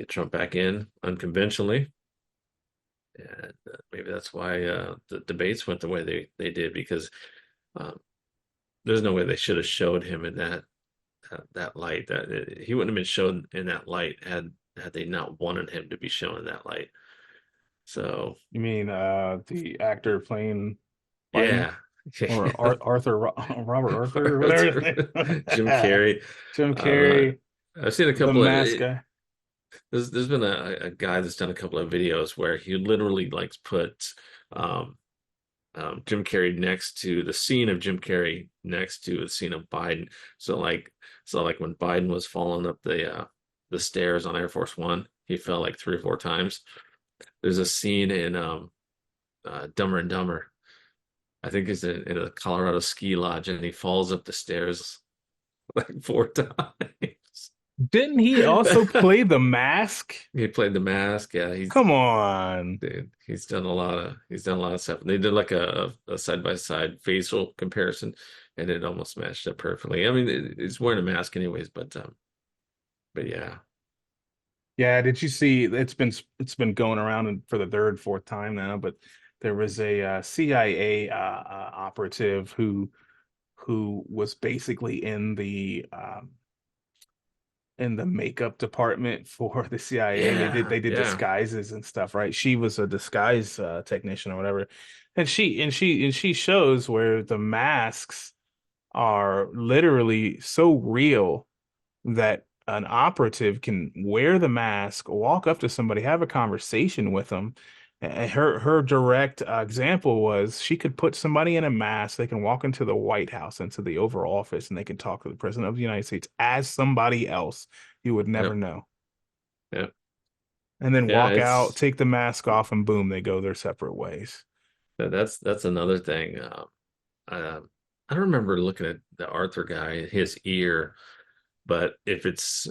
Trump back in unconventionally. And maybe that's why the debates went the way they did, because um, there's no way they should have showed him in that light. That he wouldn't have been shown in that light had they not wanted him to be shown in that light. So You mean the actor playing Biden yeah. or Robert Arthur or whatever his Arthur, name? Jim Carrey. Jim Uh, Carrey, I've seen a the couple of mask guy. there's been a guy that's done a couple of videos where he literally likes put um, Jim Carrey next to the scene of Jim Carrey next to the scene of Biden. So like when Biden was falling up the stairs on Air Force One, he fell like 3 or 4 times. There's a scene in Dumber and Dumber. I think it's in a Colorado ski lodge, and he falls up the stairs like 4 times. Didn't he also play the mask? He played the mask. Yeah, Come on. dude, he's done a lot of stuff. And they did like a side by side facial comparison, and it almost matched up perfectly. I mean, he's wearing a mask anyways, but yeah, Yeah, did you see it's been going around for the third, fourth time now, but there was a CIA operative who was basically in the makeup department for the CIA. They Yeah, did yeah, disguises and stuff, right? She was a disguise technician or whatever. And she shows where the masks are literally so real that an operative can wear the mask, walk up to somebody, have a conversation with them. And her direct example was she could put somebody in a mask, they can walk into the White House, into the Oval Office, and they can talk to the President of the United States as somebody else you would never yep, know. yep, And then yeah. walk out, It's take the mask off, and boom, they go their separate ways. that's another thing. Uh, I don't remember looking at the Arthur guy, his ear, but if it's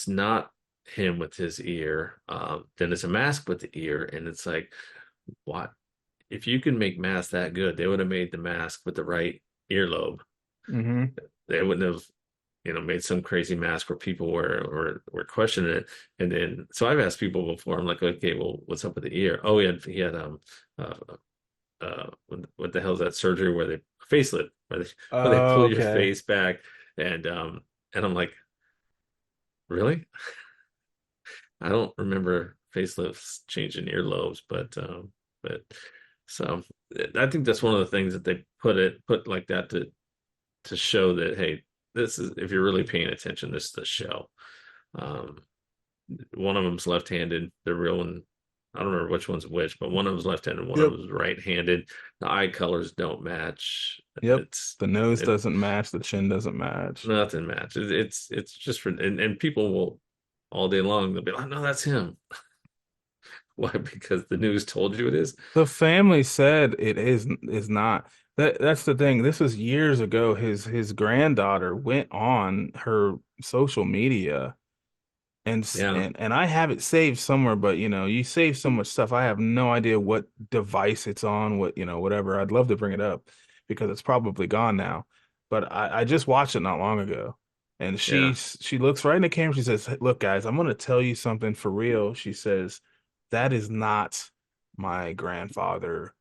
not him with his ear, then it's a mask with the ear, and it's like, what? If you can make masks that good, they would have made the mask with the right earlobe. Hmm. They wouldn't have, made some crazy mask where people were questioning it. And then, so I've asked people before, I'm like, okay, well, what's up with the ear? Oh, he had uh, what the hell is that surgery where they facelift, where they pull your Okay. face back, and I'm like, really? I don't remember facelifts changing earlobes, but so I think that's one of the things that they put like that to show that, hey, this is, if you're really paying attention, this is the show. Um, one of them's left-handed. The real one, I don't remember which one's which, but one of them's left-handed, one of Yep. them's right-handed. The eye colors don't match. Yep. It's The nose it doesn't match, the chin doesn't match. Nothing matches. It's just for, and people will all day long they'll be like, no, that's him. Why? Because the news told you it is. The family said it is not. That's the thing. This was years ago. His granddaughter went on her social media Yeah, and I have it saved somewhere, but you save so much stuff. I have no idea what device it's on, whatever. I'd love to bring it up because it's probably gone now. But I just watched it not long ago. And yeah. she looks right in the camera. She says, "Hey, look, guys, I'm gonna tell you something for real." She says, "That is not my grandfather.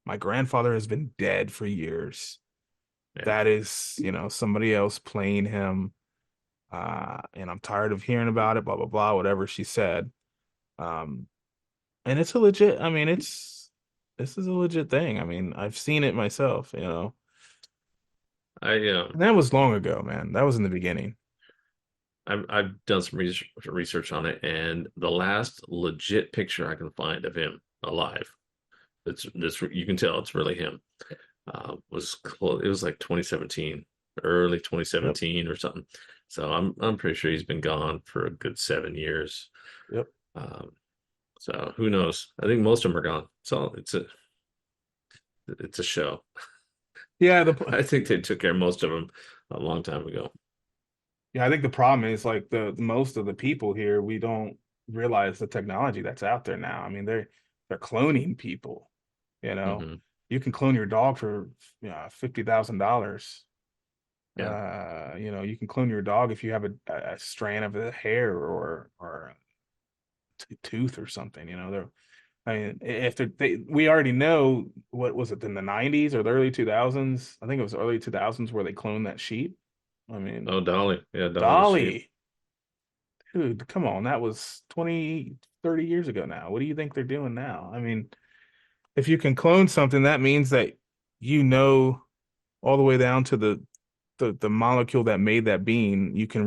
My grandfather has been dead for years. Yeah. That is, somebody else playing him. And I'm tired of hearing about it, blah, blah, blah, whatever she said. Um, and it's a legit, I mean, this is a legit thing. I mean, I've seen it myself. I And that was long ago, man. That was in the beginning. I've done some research on it, and the last legit picture I can find of him alive, it's this, you can tell it's really him. Was close. It was like 2017, early Yep. 2017 or something. So I'm pretty sure he's been gone for a good 7 years. Yep. Um, so who knows? I think most of them are gone. So it's a show. Yeah, I think they took care of most of them a long time ago. yeah, I think the problem is like the most of the people here, we don't realize the technology that's out there now. I mean, they're cloning people, you know. Hmm. You can clone your dog for $50,000. Yeah. You can clone your dog if you have a strand of a hair or a tooth or something. I mean, if we already know what was it in the 90s or the early 2000s? I think it was early 2000s where they cloned that sheep. I mean, Oh, Dolly. Yeah, Dolly the sheep. Dolly, dude, come on, that was 20, 30 years ago now. What do you think they're doing now? I mean, if you can clone something, that means that you know all the way down to the molecule that made that bean, we can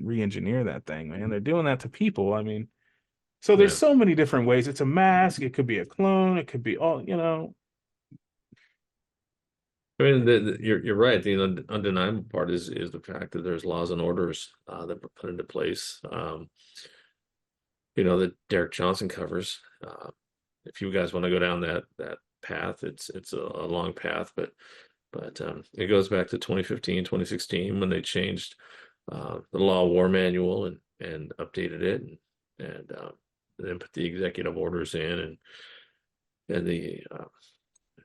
re-engineer that thing, man. They're doing that to people. I mean, so there's Yeah. so many different ways. It's a mask, it could be a clone, it could be all. I mean, you're right. The undeniable part is the fact that there's laws and orders that were put into place. That Derek Johnson covers. If you guys want to go down that path, it's a long path, but it goes back to 2015, 2016 when they changed the law war manual and updated it and then put the executive orders in and the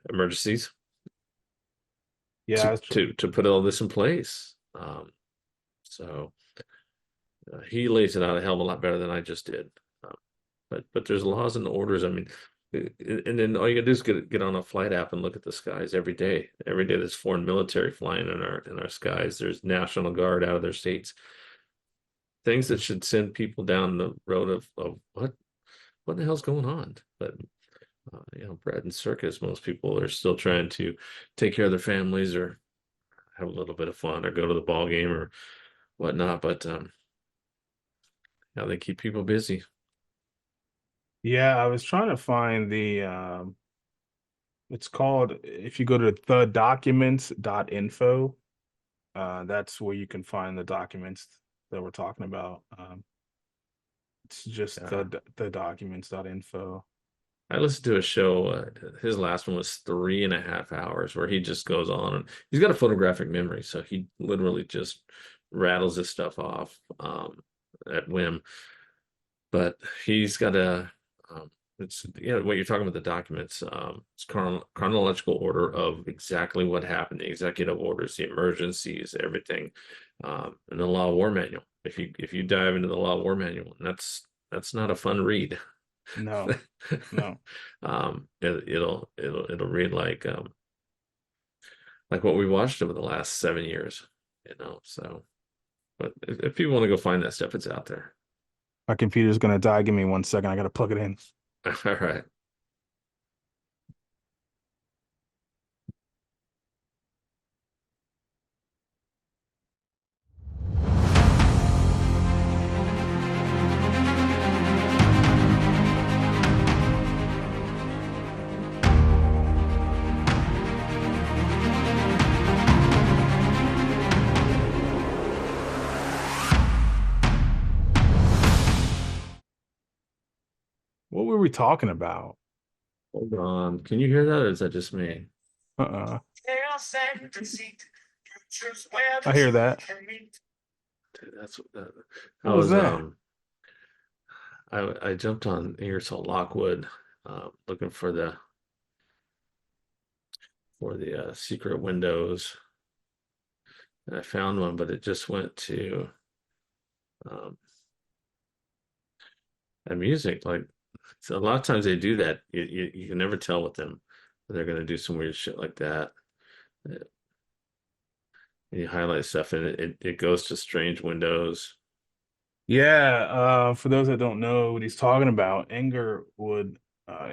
emergencies Yeah, to it's true. to to put all this in place. So He lays it out a hell of a lot better than I just did. Uh, but there's laws and orders. I mean, and then all you gotta do is get on a flight app and look at the skies every day. Every day there's foreign military flying in our skies. There's National Guard out of their states. Things that should send people down the road of what the hell's going on? But bread and circus. Most people are still trying to take care of their families or have a little bit of fun or go to the ball game or whatnot. But they keep people busy. Yeah, I was trying to find the it's called, if you go to thedocuments.info, that's where you can find the documents that we're talking about. It's just Uh, the documents.info. I listened to a show. His last one was 3.5 hours, where he just goes on and he's got a photographic memory, so he literally just rattles this stuff off at whim. But he's got it's what you're talking about, the documents. It's chronological order of exactly what happened, the executive orders, the emergencies, everything, and the law of war manual. If you dive into the law of war manual, and that's not a fun read. No, no. It'll read like what we watched over the last 7 years, So, but if people want to go find that stuff, it's out there. My computer's gonna die. Give me 1 second. I gotta plug it in. All right. What were we talking about? Hold on. Can you hear that, or is that just me? Uh-uh. I hear that. Dude, that's what I What was was that? I jumped on Ingersoll Lockwood looking for the secret windows, and I found one, but it just went to um a music. Like, so a lot of times they do that. You can never tell with them. They're gonna do some weird shit like that. Uh, And you highlight stuff and it goes to strange windows. Yeah, for those that don't know what he's talking about,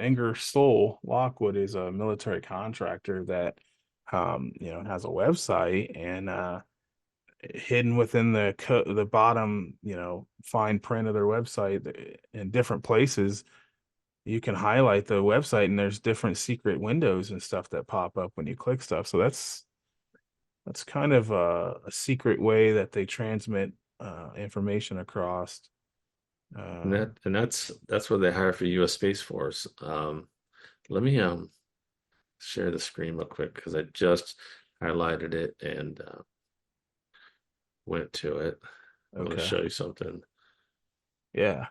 Ingersoll Lockwood is a military contractor that, has a website, and hidden within the bottom, fine print of their website, in different places, you can highlight the website, and there's different secret windows and stuff that pop up when you click stuff. So that's kind of a secret way that they transmit information across. And Uh, that's what they hire for U.S. Space Force. Let me share the screen real quick because I just highlighted it and went to it. I want to okay. show you something. Yeah.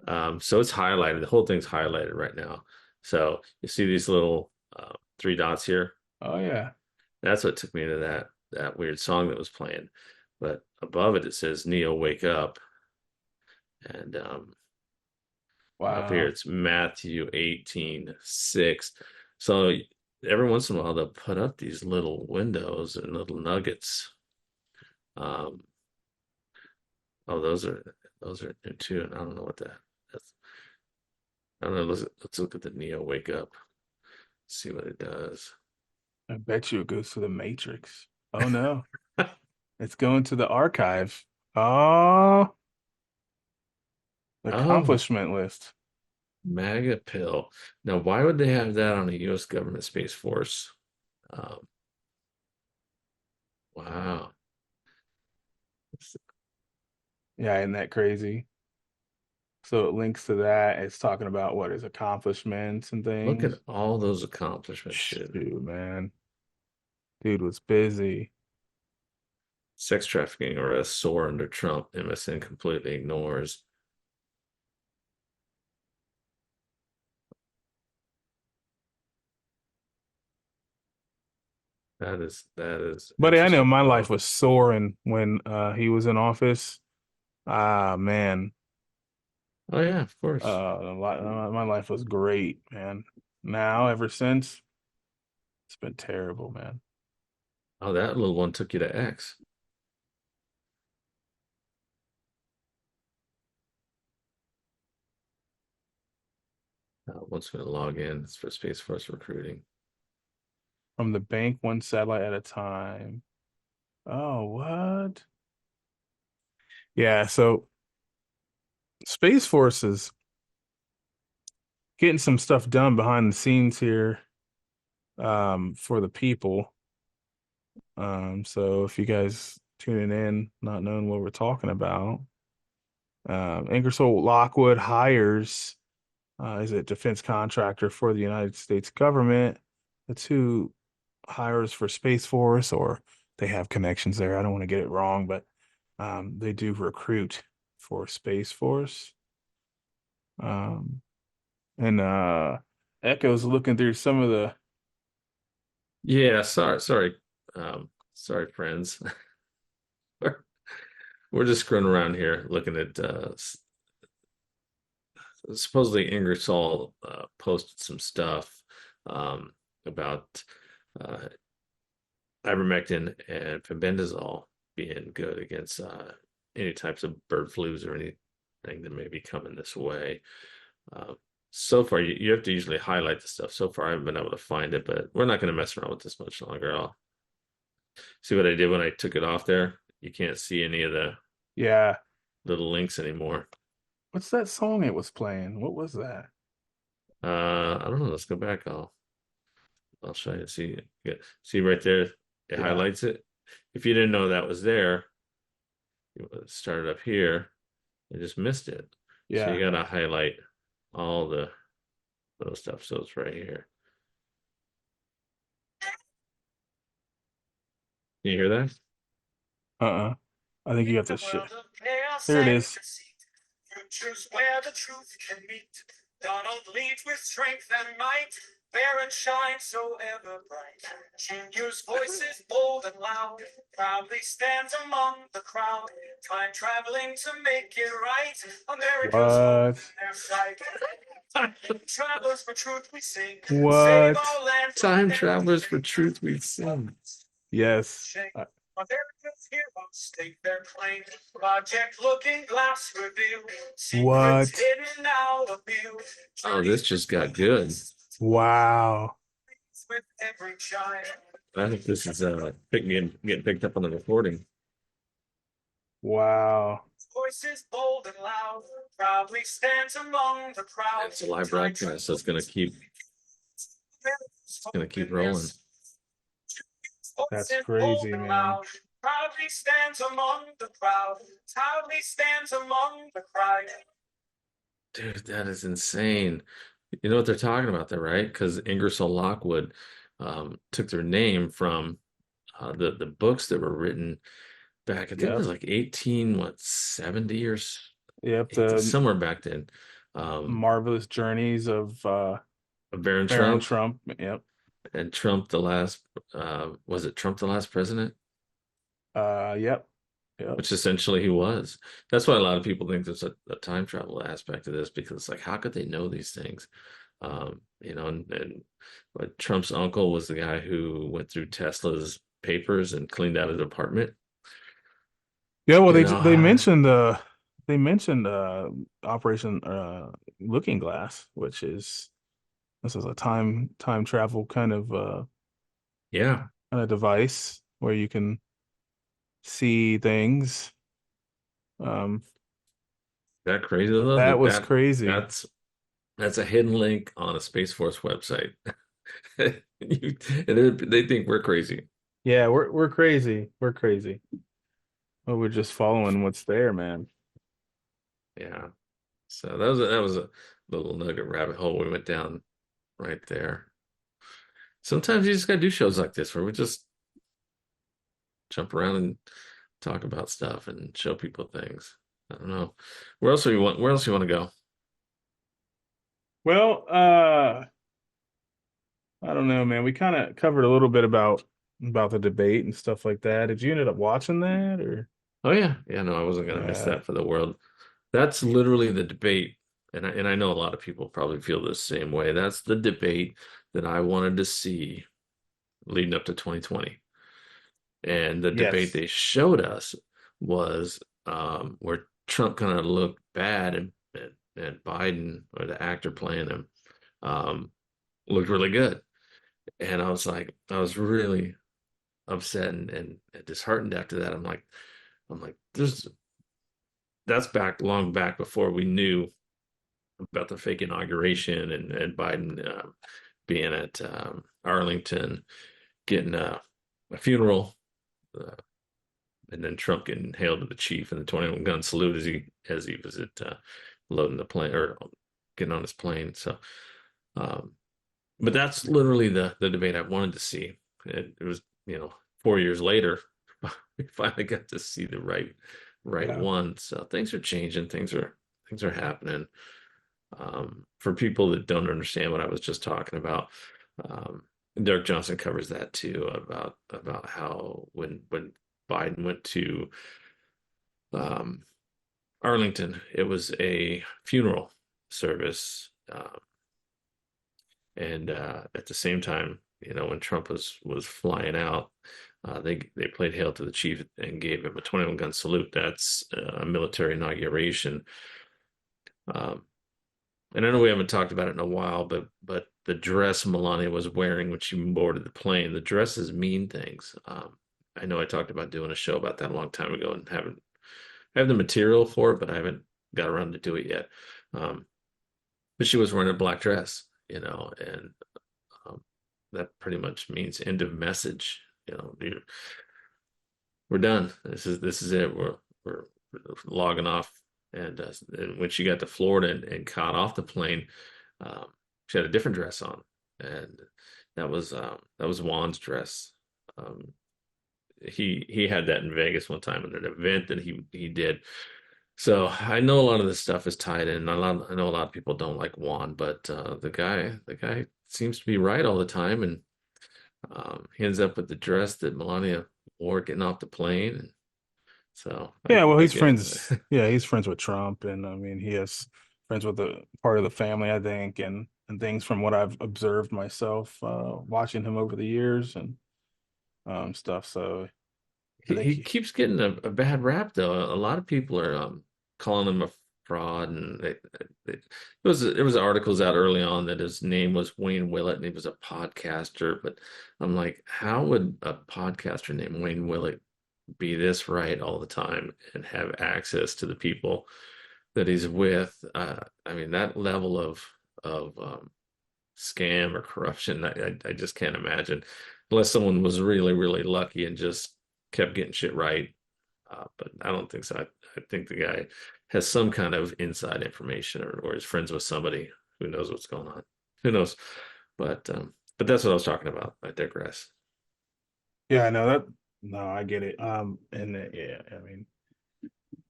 So it's highlighted. The whole thing's highlighted right now. So you see these little three dots here. Oh yeah. That's what took me to that weird song that was playing. But above it, it says "Neo, wake up," and up here Wow. it's Matthew 18:6. So every once in a while they'll put up these little windows and little nuggets. Um, oh, those are new too, and I don't know what that's. I don't know. Let's look at the Neo wake up, see what it does. I bet you it goes to the Matrix. Oh no. It's going to the archive. Oh, the Oh, accomplishment list. MAGA pill. Now, why would they have that on a U.S. government space force? Um, wow. Yeah, isn't that crazy? So it links to that. It's talking about what his accomplishments and Look things. at all those accomplishments, dude. Shoot, man. Dude was busy. Sex trafficking arrests soar under Trump. MSN completely ignores. that is Buddy, I know interesting my life thought. was soaring when he was in office. Ah, man. Oh yeah, of course. My life was great, man. Now, ever since, it's been terrible, man. Oh, that little one took you to X. Once going to log in. It's for Space Force recruiting. From the bank, one satellite at a time. Oh, what? Yeah, so Space Force is getting some stuff done behind the scenes here for the people. So if you guys tuning in, not knowing what we're talking about, Ingersoll Lockwood hires is a defense contractor for the United States government. That's who hires for Space Force, or they have connections there. I don't want to get it wrong, but they do recruit for Space Force. Um, and Echo's looking through some of the Yeah, sorry, friends. We're, we're just screwing around here looking at supposedly Ingersoll posted some stuff about uh, ivermectin and fenbendazole being good against any types of bird flus or anything that may be coming this way. Uh, so far, you have to usually highlight the stuff. So far, I haven't been able to find it, but we're not going to mess around with this much longer. I'll see what I did when I took it off there. You can't see any of the yeah. little links anymore. What's that song it was playing? What was that? I don't know. Let's go back. I'll show you. See, yeah, see right there, it Yeah, highlights it. If you didn't know that was there, you would have started up here and just missed it. So you yeah. got to highlight all the little stuff. So it's right here. Can you hear that? Uh-uh. I think you have to shit. There it is. Futures where the truth can meet. Donald leads with strength and might. Bear and shine so ever bright. Junior's voice is bold and loud. Proudly stands among the crowd. Time traveling to make it right. America's hope What? in their sight. Time travelers for truth we sing. Save What? our land. Time travelers for truth we sing. Yes. America's heroes stake their claim. Project Looking Glass reveal. Secrets What? hidden out of view. Oh, this just got good. Wow. With every chime. I think this is getting picked up on the recording. Wow. Voices bold and loud, proudly stands among the crowd. It's a live broadcast, so it's gonna keep rolling. That's crazy, man. Proudly stands among the crowd. Proudly stands among the crowd. Dude, that is insane. You know what they're talking about there, right? Because Ingersoll Lockwood took their name from the books that were written back. I think it Yep. was like 18, what, 70 or Yep. The somewhere back then. Um, marvelous journeys of Baron Baron Trump Trump. Yep. and Trump the last was it Trump the last president? Yep. Yep. Which essentially he was. That's why a lot of people think there's a time travel aspect to this because it's like, how could they know these things? And but Trump's uncle was the guy who went through Tesla's papers and cleaned out his apartment. Yeah, well, You they know, mentioned Operation Looking Glass, which is this is a time travel yeah, kind of device where you can see things. Um, that crazy though. that That was that crazy. that's that's a hidden link on a Space Force website. They think we're crazy. Yeah, we're crazy. We're crazy. But we're just following what's there, man. Yeah. So that was a little nugget rabbit hole we went down right there. Sometimes you just gotta do shows like this where we just jump around and talk about stuff and show people things. I don't know. Where else you want to go? Well, I don't know, man. We kind of covered a little bit about about the debate and stuff like that. Did you end up watching that or? Oh yeah, yeah. No, I wasn't gonna miss Yeah. that for the world. That's literally the debate, and I know a lot of people probably feel the same way. That's the debate that I wanted to see leading up to 2020. And the debate Yes. they showed us was where Trump kind of looked bad and Biden, or the actor playing him, um, looked really good. And I was like, I was really upset and disheartened after that. There's that's back long back before we knew about the fake inauguration and Biden being at Arlington, getting a funeral. And then Trump getting hailed to the chief and the 21 gun salute as he was at loading the plane or getting on his plane. So, um, but that's literally the debate I wanted to see. It was 4 years later, we finally got to see the right Yeah. one. So things are changing. Things are happening. For people that don't understand what I was just talking about, um, Derek Johnson covers that too about how when Biden went to um, Arlington, it was a funeral service, and at the same time, when Trump was flying out, they played "Hail to the Chief" and gave him a 21 gun salute. That's a military inauguration. Um, and I know we haven't talked about it in a while, but the dress Melania was wearing when she boarded the plane, the dresses mean things. I know I talked about doing a show about that a long time ago and haven't I have the material for it, but I haven't got around to do it yet. Um, but she was wearing a black dress, and um, that pretty much means end of message. We're done. This is it. We're logging off. And when she got to Florida and caught off the plane, um, she had a different dress on, and that was Juan's dress. Um, he had that in Vegas one time at an event that he did. So I know a lot of this stuff is tied in. I know a lot of people don't like Juan, but the guy seems to be right all the time, and he ends up with the dress that Melania wore getting off the plane. And so Yeah, well, I he's get it. friends. Yeah, he's friends with Trump, and I mean, he has friends with the part of the family, I think, and things from what I've observed myself, watching him over the years and stuff. So I think He keeps getting a bad rap though. A lot of people are calling him a fraud, and there was articles out early on that his name was Wayne Willett and he was a podcaster. But I'm like, how would a podcaster named Wayne Willett be this right all the time and have access to the people that he's with? I mean, that level of scam or corruption, I just can't imagine, unless someone was really, really lucky and just kept getting shit right. But I don't think so. I think the guy has some kind of inside information, or is friends with somebody who knows what's going on. Who knows? But that's what I was talking about. I digress. yeah, I know that. No, I get it. And yeah, I mean,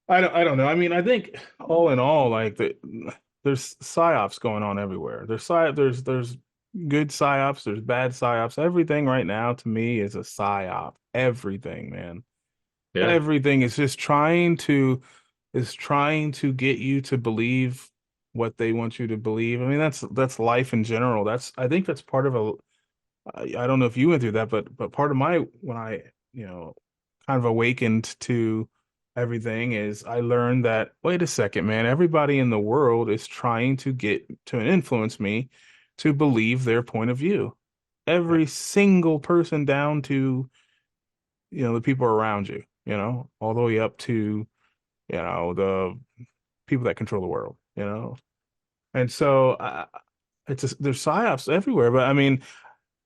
I don't know. I mean, I think all in all, like there's psyops going on everywhere. There's good psyops, there's bad psyops. Everything right now to me is a psyop. Everything, man. Yeah. Everything is trying to get you to believe what they want you to believe. I mean, that's life in general. I think that's part of a I don't know if you went through that, but part of my when I, you know, kind of awakened to everything is I learned that wait a second, man, everybody in the world is trying to get to influence me to believe their point of view. Right. Every single person down to, the people around you, all the way up to, the people that control the world, And so there's psyops everywhere, but I mean,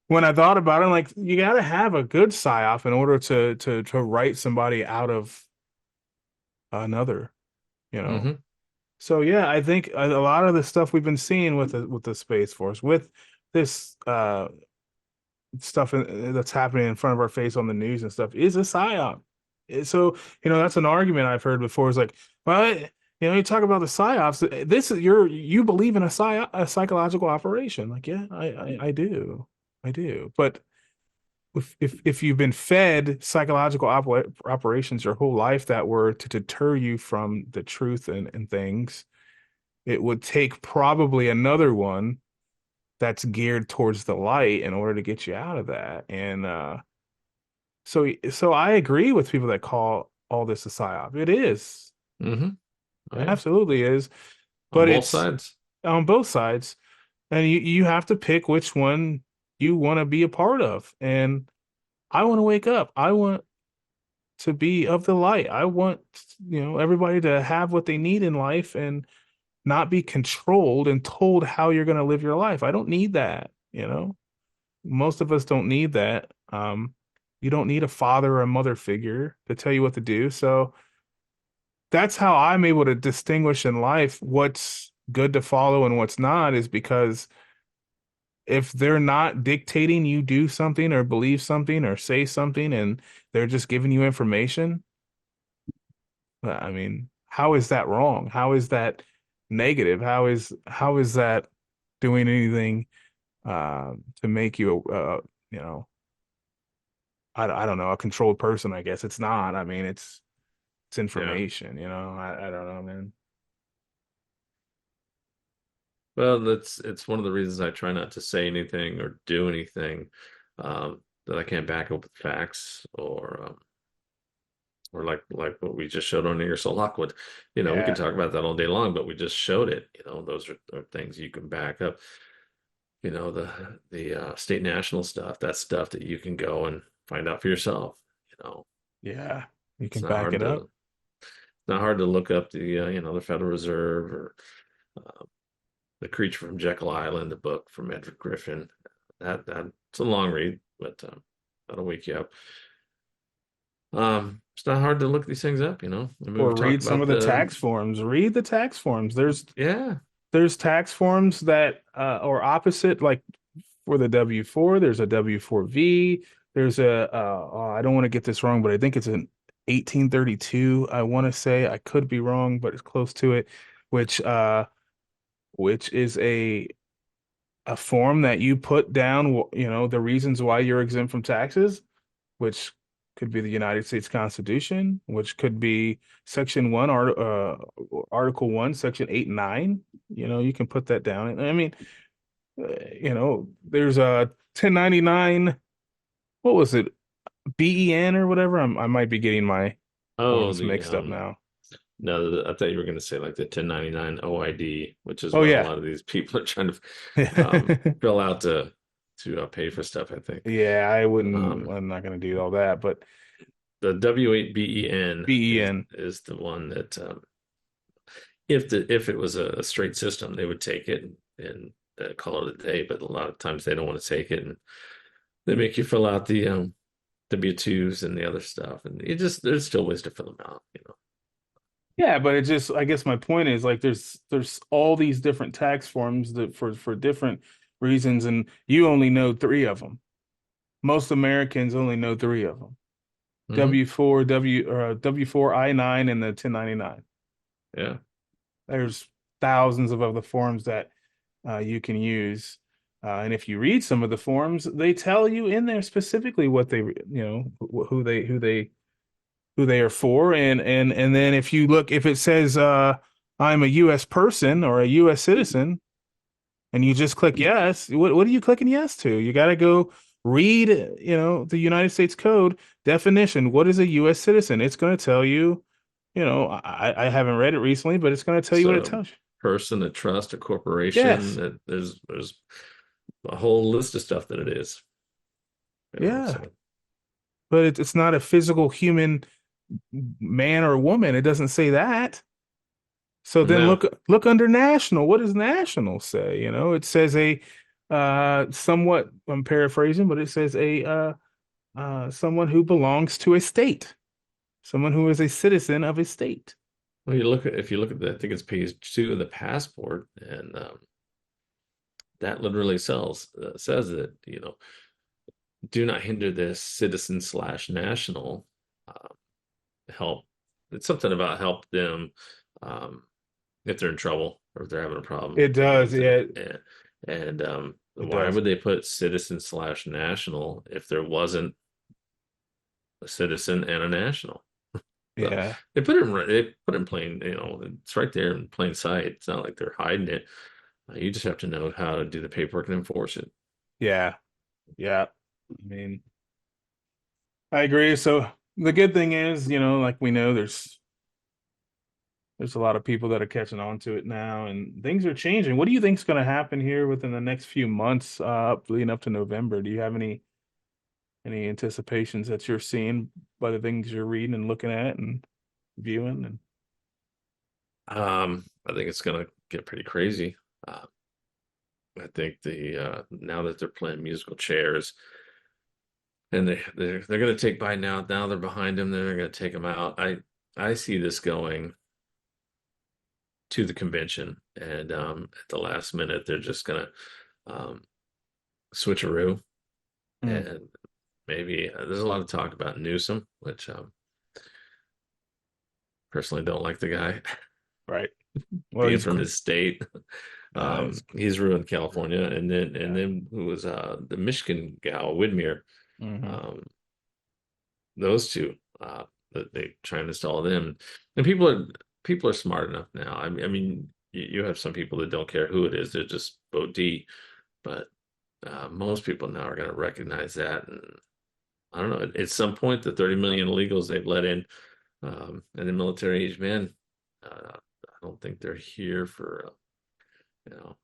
when I thought about it, I'm like, you got to have a good psyop in order to write somebody out of another, you know. Hmm. So yeah, I think a lot of the stuff we've been seeing with the Space Force, with this stuff that's happening in front of our face on the news and stuff, is a psyop. So that's an argument I've heard before. Is like, well, you talk about the psyops. This is you believe in a psychological operation. Like, yeah, I do, but if you've been fed psychological operations your whole life that were to deter you from the truth and things, it would take probably another one that's geared towards the light in order to get you out of that. And so I agree with people that call all this a psyop. It is. Hmm. Oh It yeah, absolutely is. on But both it's sides. on both sides. And you have to pick which one you want to be a part of. And I want to wake up. I want to be of the light. I want, everybody to have what they need in life and not be controlled and told how you're going to live your life. I don't need that. Most of us don't need that. You don't need a father or a mother figure to tell you what to do. So that's how I'm able to distinguish in life what's good to follow and what's not, is because if they're not dictating you do something or believe something or say something and they're just giving you information, I mean, how is that wrong? How is that negative? How is that doing anything to make you you know, I don't know, a controlled person, I guess. It's not. I mean, it's Yeah. information. I don't know, man. Well, it's one of the reasons I try not to say anything or do anything that I can't back up with facts or like what we just showed on Ingersoll Lockwood. We could Yeah. talk about that all day long, but we just showed it. Those are things you can back up. The state national stuff. That's stuff that you can go and find out for yourself. You know, Yeah. You it's can not back hard it up. look up the Federal Reserve or uh, the Creature from Jekyll Island, the book from Edward Griffin. That's a long read, but that'll wake you up. It's not hard to look these things up. I mean, Or we've talked read some about of the tax forms. Read the tax forms. yeah. There's tax forms that are opposite, like for the W-4, there's a W-4V. There's I don't want to get this wrong, but I think it's an 1832. I want to say, I could be wrong, but it's close to it, which which is a form that you put down, the reasons why you're exempt from taxes, which could be the United States Constitution, which could be Section 1, Article 1, Section 8 and 9. You can put that down. I mean, there's a 1099, what was it? BEN or whatever. I might be getting my Oh, forms the mixed up now. no, I thought you were going to say like the 1099 OID, which is Oh what a yeah. lot of these people are trying to fill out to pay for stuff, I think. Yeah, Um, I'm not gonna do all that, but the W8BEN is BEN. is the one that if it was a straight system, they would take it and call it a day. But a lot of times they don't want to take it, and they make you fill out the W2s and the other stuff, and there's still ways to fill them out. Yeah, but it just, I guess my point is, like, there's all these different tax forms that for different reasons, and you only know three of them. Most Americans only know three of them. Hmm. W4, W4 I-9 and the 1099. Yeah. There's thousands of other forms that you can use. And if you read some of the forms, they tell you in there specifically what who they are for. And then if it says I'm a US person or a US citizen, and you just click yes, what are you clicking yes to? You got to go read, the United States Code definition. What is a US citizen? It's going to tell you, I haven't read it recently, but it's going to tell you what it So tells you. person, a trust, a corporation, Yes. that there's a whole list of stuff that it is. Yeah. So But it's not a physical human man or woman. It doesn't say that. So then no, look under national. What does national say? It says a somewhat, I'm paraphrasing, but it says a someone who belongs to a state, someone who is a citizen of a state. well, if you look at I think it's page 2 of the passport, and that literally says that do not hinder this citizen slash national uh, help. It's something about help them um, if they're in trouble or if they're having a problem It with does, things, and yeah. and It Why does. would they put citizen slash national if there wasn't a citizen and a national? So Yeah. they put it in plain, it's right there in plain sight. It's not like they're hiding it. You just have to know how to do the paperwork and enforce it. Yeah. Yeah. I mean, I agree. So the good thing is, like we know there's a lot of people that are catching on to it now and things are changing. What do you think's going to happen here within the next few months, leading up to November? Do you have any anticipations that you're seeing by the things you're reading and looking at and viewing? And I think it's gonna get pretty crazy. I think the now that they're playing musical chairs and they're gonna take Biden out. Now they're behind him. They're gonna take him out. I see this going to the convention, and at the last minute they're just gonna um, switcheroo, Mm, and maybe there's a lot of talk about Newsom, which personally don't like the guy right. Well, being he's from his state. it's He's ruined California, and then yeah. who was the Michigan gal, Whitmer. Hmm. Um, those two that they try and install them, and people are smart enough now. I mean, you have some people that don't care who it is; they just vote D. But most people now are going to recognize that, and I don't know. At some point, the 30 million illegals they've let in, and the military age men, I don't think they're here for.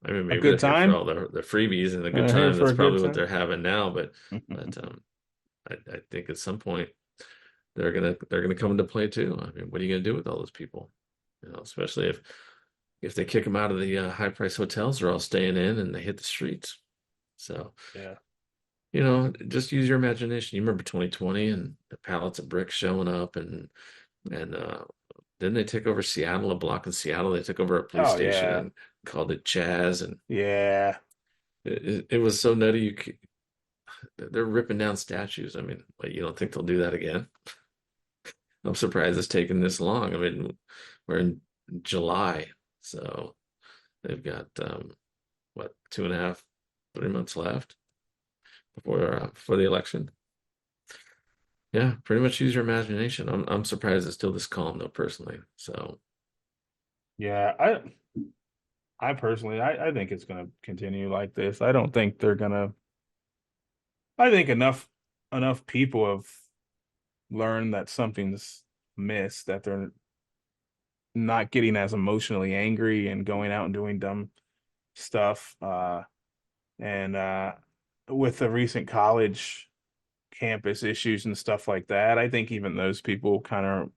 I mean, A maybe good they're here for time. all the freebies and the good Here time. for That's a good probably what time. they're having now. But I think at some point they're gonna come into play too. I mean, what are you gonna do with all those people? Especially if they kick them out of the high price hotels, they're all staying in and they hit the streets. So, Yeah. just use your imagination. You remember 2020 and the pallets of bricks showing up and didn't they take over Seattle, a block in Seattle? They took over a police Oh station yeah. and called it Chaz, and Yeah. it was so nutty. They're ripping down statues. I mean, what, you don't think they'll do that again? I'm surprised it's taken this long. I mean, we're in July, so they've got what, 2.5, 3 months left before the election. Yeah, pretty much use your imagination. I'm surprised it's still this calm though, personally. So Yeah. I personally I think it's gonna continue like this. I don't think they're gonna I think enough people have learned that something's missed, that they're not getting as emotionally angry and going out and doing dumb stuff. And with the recent college campus issues and stuff like that, I think even those people kind of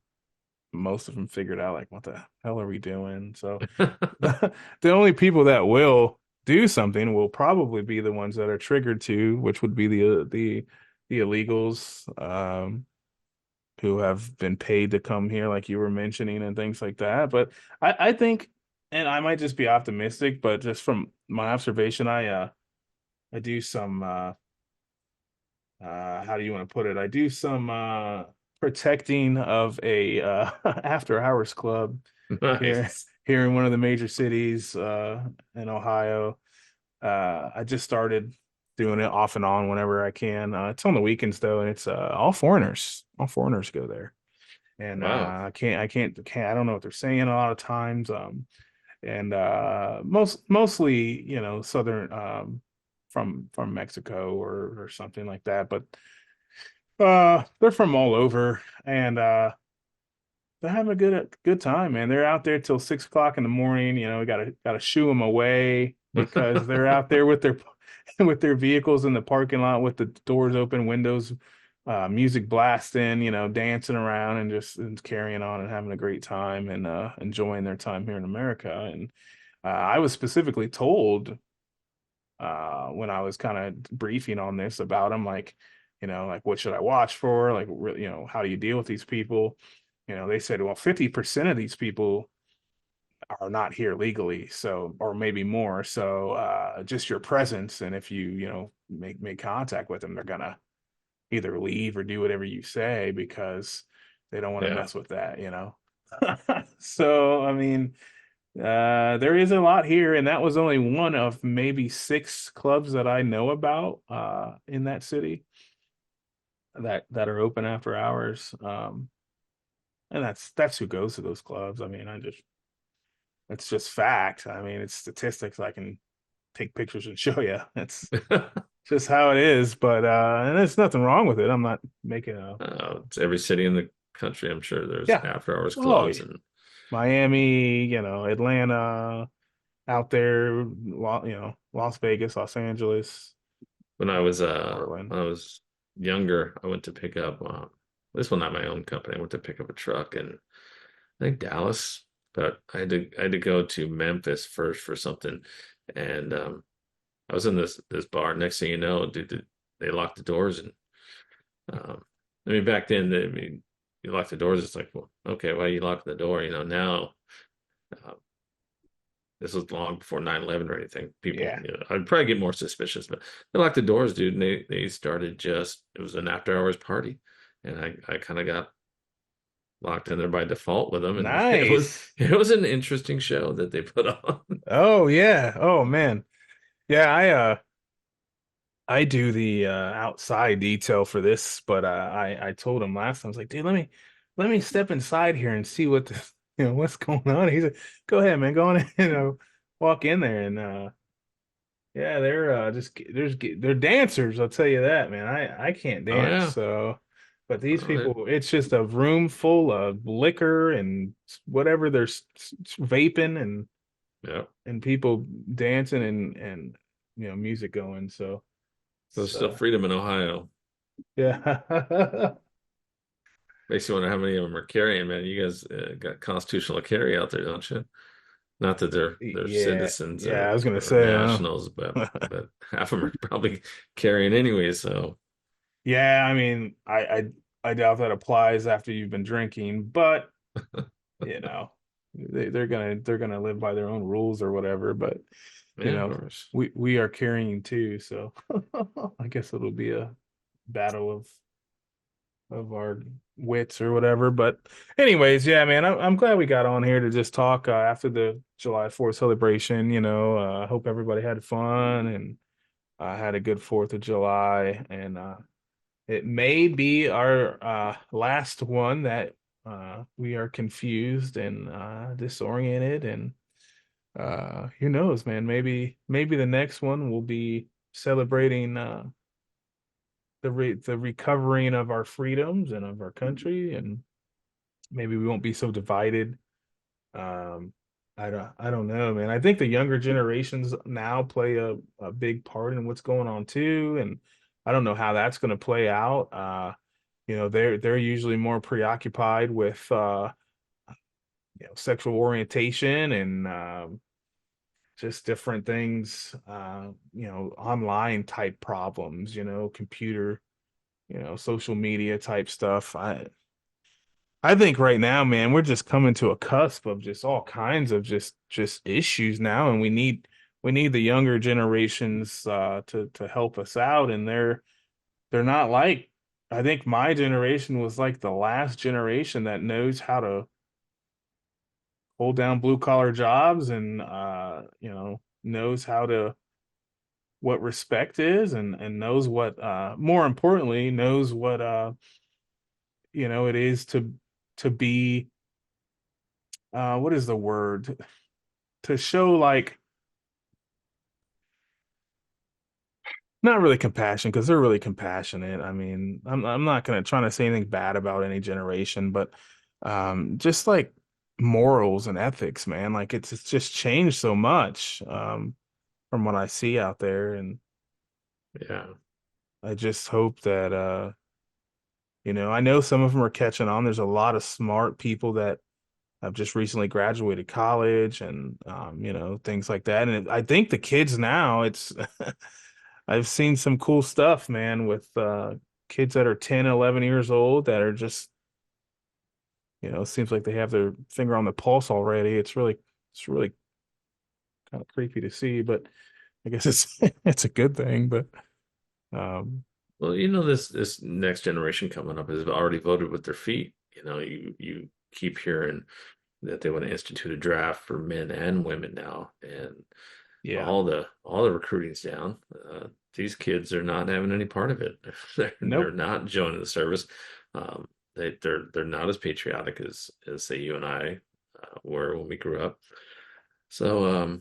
most of them figured out like what the hell are we doing? So the only people that will do something will probably be the ones that are triggered to, which would be the illegals, who have been paid to come here, like you were mentioning, and things like that. But I think, and I might just be optimistic, but just from my observation, I do some how do you want to put it? I do some protecting of a after hours club here nice. here in one of the major cities in Ohio. I just started doing it off and on whenever I can. It's on the weekends though, and it's all foreigners. All foreigners go there, and Wow. I don't know what they're saying a lot of times. And mostly, southern from Mexico or something like that. But they're from all over, and they're having a good time, man. They're out there till 6 o'clock in the morning. We gotta shoo them away because they're out there with their with their vehicles in the parking lot with the doors open, windows, music blasting, dancing around and just and carrying on and having a great time and enjoying their time here in America. And I was specifically told when I was kind of briefing on this about them, like, like what should I watch for? Like, how do you deal with these people? They said, well, 50% of these people are not here legally, so, or maybe more. So, just your presence, and if you, make contact with them, they're gonna either leave or do whatever you say because they don't want to Yeah. mess with that. So, I mean, There is a lot here, and that was only one of maybe six clubs that I know about in that city that are open after hours. And that's who goes to those clubs. I mean, I just it's just fact. I mean, it's statistics. I can take pictures and show you. It's just how it is. But and there's nothing wrong with it. I'm not making a It's every city in the country. I'm sure there's yeah. after hours Oh, clubs yeah. and Miami, Atlanta, out there, Las Vegas, Los Angeles, when I was Portland. when I was younger, I went to pick up this one not my own company. I went to pick up a truck in I think Dallas, but I had to go to Memphis first for something, and I was in this bar. Next thing you know, dude, they locked the doors, and um, I mean back then, you lock the doors. It's like, well, okay, why you lock the door? Now. Uh, This was long before 9/11 or anything. People, Yeah. I'd probably get more suspicious, but they locked the doors, dude, and they started it was an after hours party. And I kind of got locked in there by default with them, and Nice. it was an interesting show that they put on. Oh yeah. Oh man. Yeah, I do the outside detail for this, but I told him last time, I was like, dude, let me step inside here and see what the what's going on. He's like, go ahead, man, go on in, walk in there and yeah, they're they're dancers, I'll tell you that, man. I can't Oh dance, yeah, so but these oh, people, it's just a room full of liquor and whatever they're vaping yeah. and people dancing and music going. So There's it's still freedom in Ohio. yeah. Makes you wonder how many of them are carrying, man. You guys got constitutional carry out there, don't you? Not that they're Yeah, citizens yeah, I was gonna or say, nationals, but half of them are probably carrying anyway. So yeah, I mean, I doubt that applies after you've been drinking, but you know, they're gonna live by their own rules or whatever. But you yeah, of know, course. we are carrying too, so I guess it'll be a battle of our wits or whatever. But anyways, yeah, man, I'm glad we got on here to just talk after the July 4th celebration. I hope everybody had fun and had a good 4th of July, and it may be our last one that we are confused and disoriented, and who knows, man? Maybe the next one will be celebrating the recovering of our freedoms and of our country, and maybe we won't be so divided. Um, I don't know, man. I think the younger generations now play a big part in what's going on too, and I don't know how that's going to play out. They're usually more preoccupied with sexual orientation and just different things, online type problems, computer, social media type stuff. I think right now, man, we're just coming to a cusp of just all kinds of just issues now, and we need the younger generations to help us out, and they're not like I think my generation was like the last generation that knows how to hold down blue collar jobs and knows how to what respect is and knows what more importantly knows what it is to be what is the word to show like not really compassion because they're really compassionate. I mean, I'm not gonna try to say anything bad about any generation, but just like morals and ethics, man, like it's just changed so much from what I see out there, and Yeah. I just hope that I know some of them are catching on. There's a lot of smart people that have just recently graduated college and things like that. And I think the kids now, it's I've seen some cool stuff, man, with kids that are 10, 11 years old that are just, seems like they have their finger on the pulse already. It's really kind of creepy to see, but I guess it's it's a good thing. But um, Well, this next generation coming up has already voted with their feet. You keep hearing that they want to institute a draft for men and women now, and Yeah. all the recruiting's down. These kids are not having any part of it. They're Nope. not joining the service. Um, they're not as patriotic as say you and I were when we grew up. So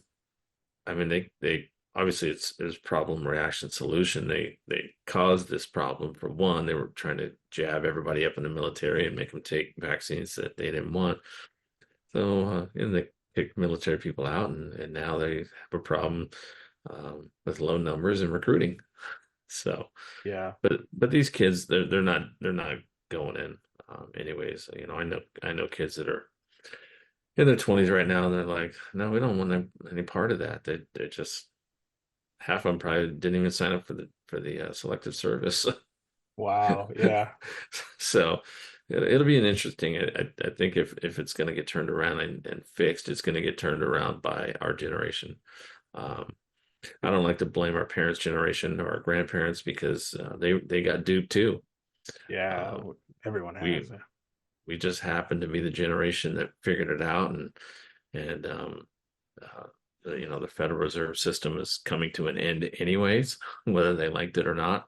I mean they obviously it's problem reaction solution. They caused this problem for one. They were trying to jab everybody up in the military and make them take vaccines that they didn't want. So and they kicked military people out, and now they have a problem with low numbers and recruiting. So, Yeah. but these kids they're not going in anyways. You know, I know kids that are in their 20s right now, and they're like, no, we don't want any part of that. They just half of them probably didn't even sign up for the selective service. Wow. Yeah. So it'll be an interesting. I think if it's going to get turned around and fixed, it's going to get turned around by our generation. Um, I don't like to blame our parents' generation or our grandparents because they got duped too. Yeah. Um, Everyone we has. we just happened to be the generation that figured it out, and the Federal Reserve System is coming to an end anyways, whether they liked it or not.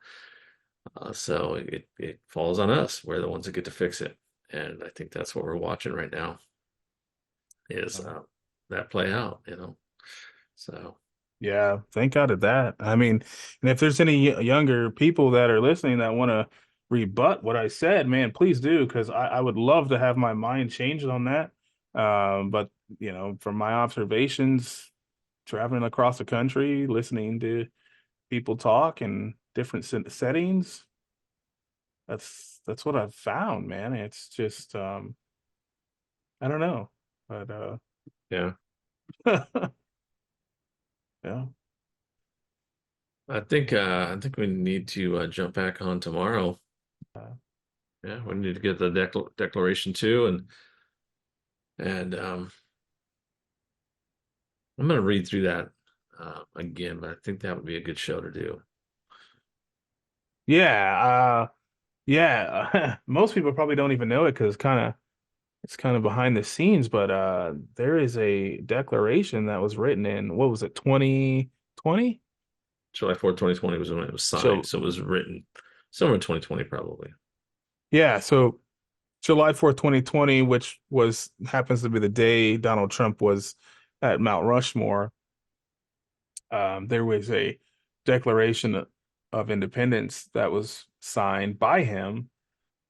So it falls on us. We're the ones that get to fix it, and I think that's what we're watching right now is Yeah. that play out. So Yeah, thank God of that. I mean, and if there's any younger people that are listening that want to rebut what I said, man, please do, because I would love to have my mind changed on that. But from my observations, traveling across the country, listening to people talk in different settings, that's what I've found, man. It's just I don't know, but yeah, yeah. I think we need to jump back on tomorrow. Uh, Yeah, we need to get the declaration too, and I'm gonna read through that again, but I think that would be a good show to do. yeah, yeah. Most people probably don't even know it because it's kind of behind the scenes, but there is a declaration that was written in what was it, 2020? July 4th, 2020 was when it was signed, So so it was written somewhere in 2020 probably. yeah, so July 4th, 2020, which was happens to be the day Donald Trump was at Mount Rushmore. There was a Declaration of Independence that was signed by him,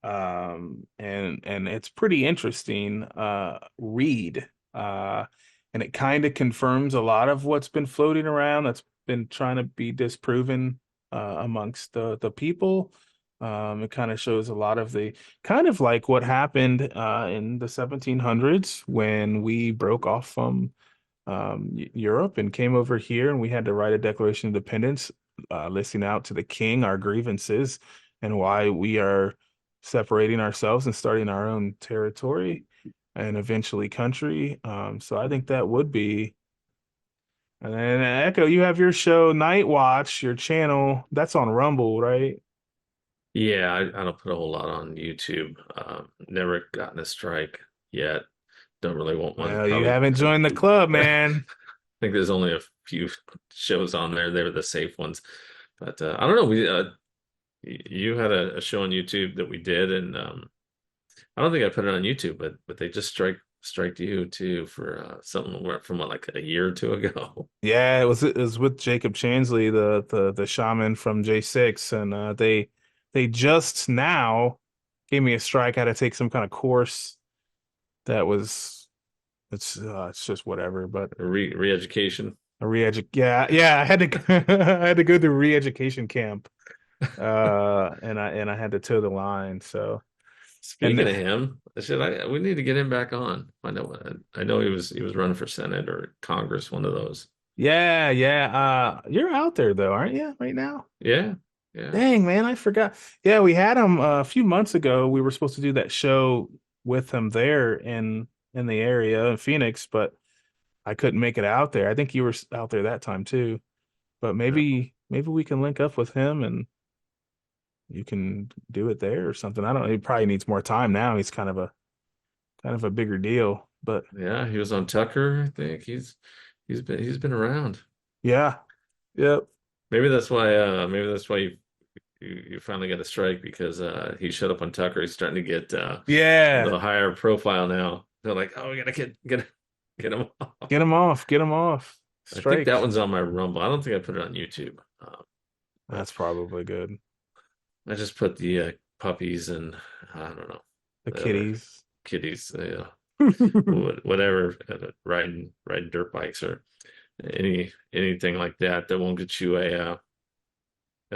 and it's pretty interesting read, and it kind of confirms a lot of what's been floating around that's been trying to be disproven amongst the people. It kind of shows a lot of the kind of like what happened in the 1700s when we broke off from Europe and came over here, and we had to write a Declaration of Independence, listing out to the king our grievances and why we are separating ourselves and starting our own territory and eventually country. So I think that would be. And then Echo, you have your show Night Watch, your channel that's on Rumble, right? Yeah, I don't put a whole lot on YouTube. Never gotten a strike yet. Don't really want one. Well, you Probably, haven't joined the club, man. think there's only a few shows on there. They were the safe ones. But I don't know. You had a show on YouTube that we did, and I don't think I put it on YouTube, but they just striked you too for something from what, like a year or two ago. Yeah, it was with Jacob Chansley, the shaman from J6, and they just now gave me a strike. I had to take some kind of course that was it's just whatever, but Re-education. a re-edu yeah, I had to I had to go through re-education camp, and I had to toe the line. So and Speaking of him, we need to get him back on. I know he was running for Senate or Congress, one of those. yeah, yeah, you're out there though, aren't you, right now? Yeah, yeah. Dang, man, I forgot. Yeah, we had him a few months ago. We were supposed to do that show with him there in the area in Phoenix, but I couldn't make it out there. I think you were out there that time too. But Yeah. maybe we can link up with him and you can do it there or something. I don't know. He probably needs more time now. He's kind of a bigger deal. But Yeah, he was on Tucker, I think. He's been around. yeah, yep, Maybe that's why you finally got a strike because he showed up on Tucker. He's starting to get a yeah. little higher profile now. They're like, oh, we gotta get him off. Get him off. Get him off. I think that Strike. one's on my Rumble. I don't think I put it on YouTube. But That's probably good. I just put the puppies and I don't know The the other kitties. kitties, whatever, riding dirt bikes or anything like that that won't get you a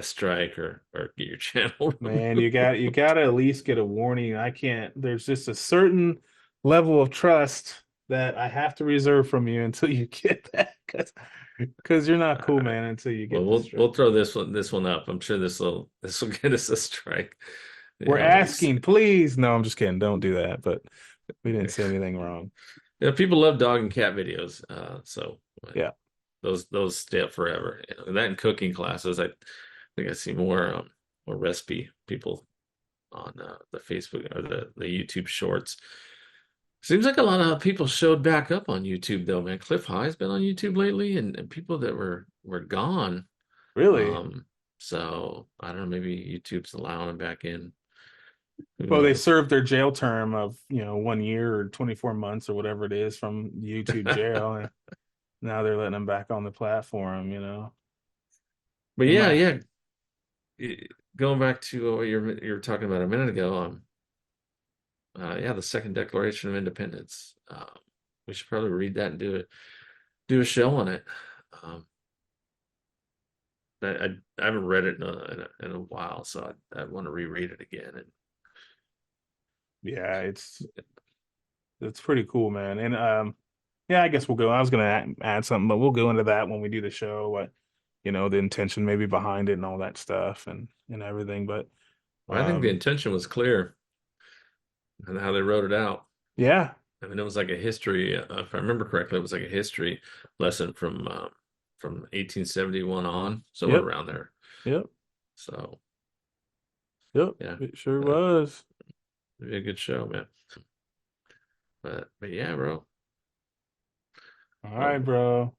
strike or get your channel Man, removed. you gotta at least get a warning. I can't. There's just a certain level of trust that I have to reserve from you until you get that, because you're not All cool, right. man, until you Well, get this we'll straight. throw this one up. I'm sure this will get us a strike. We're We asking, please. No, I'm just kidding. Don't do that. But we didn't say anything wrong. people love dog and cat videos. So Yeah. those stay up forever. And that in cooking classes, I think I see more recipe people on the Facebook or the YouTube Shorts. Seems like a lot of people showed back up on YouTube though, man. Cliff High's been on YouTube lately, and people that were gone. Really? Um, so I don't know, maybe YouTube's allowing them back in. Who Well, they knows? served their jail term of, 1 year or 24 months or whatever it is from YouTube jail, and now they're letting them back on the platform. But They yeah, might. yeah. Going back to what you were talking about a minute ago, yeah, the Second Declaration of Independence. We should probably read that and do a show on it. Um, I haven't read it in a while, so I want to reread it again. And Yeah, it's pretty cool, man. And yeah, I guess we'll go. I was gonna add something, but we'll go into that when we do the show. What the intention maybe behind it and all that stuff and everything. But I think the um, intention was clear and how they wrote it out. yeah, I mean, it was like a history. If I remember correctly, it was like a history lesson from 1871 on, somewhere yep, around there. yep, So yep. yeah, It sure uh, was. it'd be a good show, man. But yeah, bro. All right, Well, bro.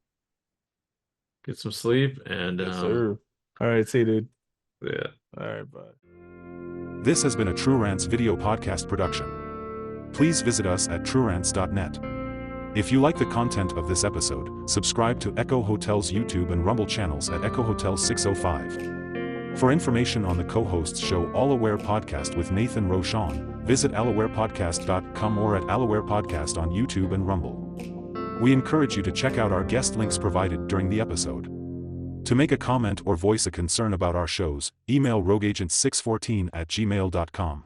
get some sleep and Yes, sir. All right, see you, dude. yeah. All right, bye. This has been a True Rants video podcast production. Please visit us at truerants.net. If you like the content of this episode, subscribe to Echo Hotel's YouTube and Rumble channels at Echo Hotel 605. For information on the co-hosts show All Aware Podcast with Nathan Rochon, visit allawarepodcast.com or at Allaware Podcast on YouTube and Rumble. We encourage you to check out our guest links provided during the episode. To make a comment or voice a concern about our shows, email rogueagent614@gmail.com.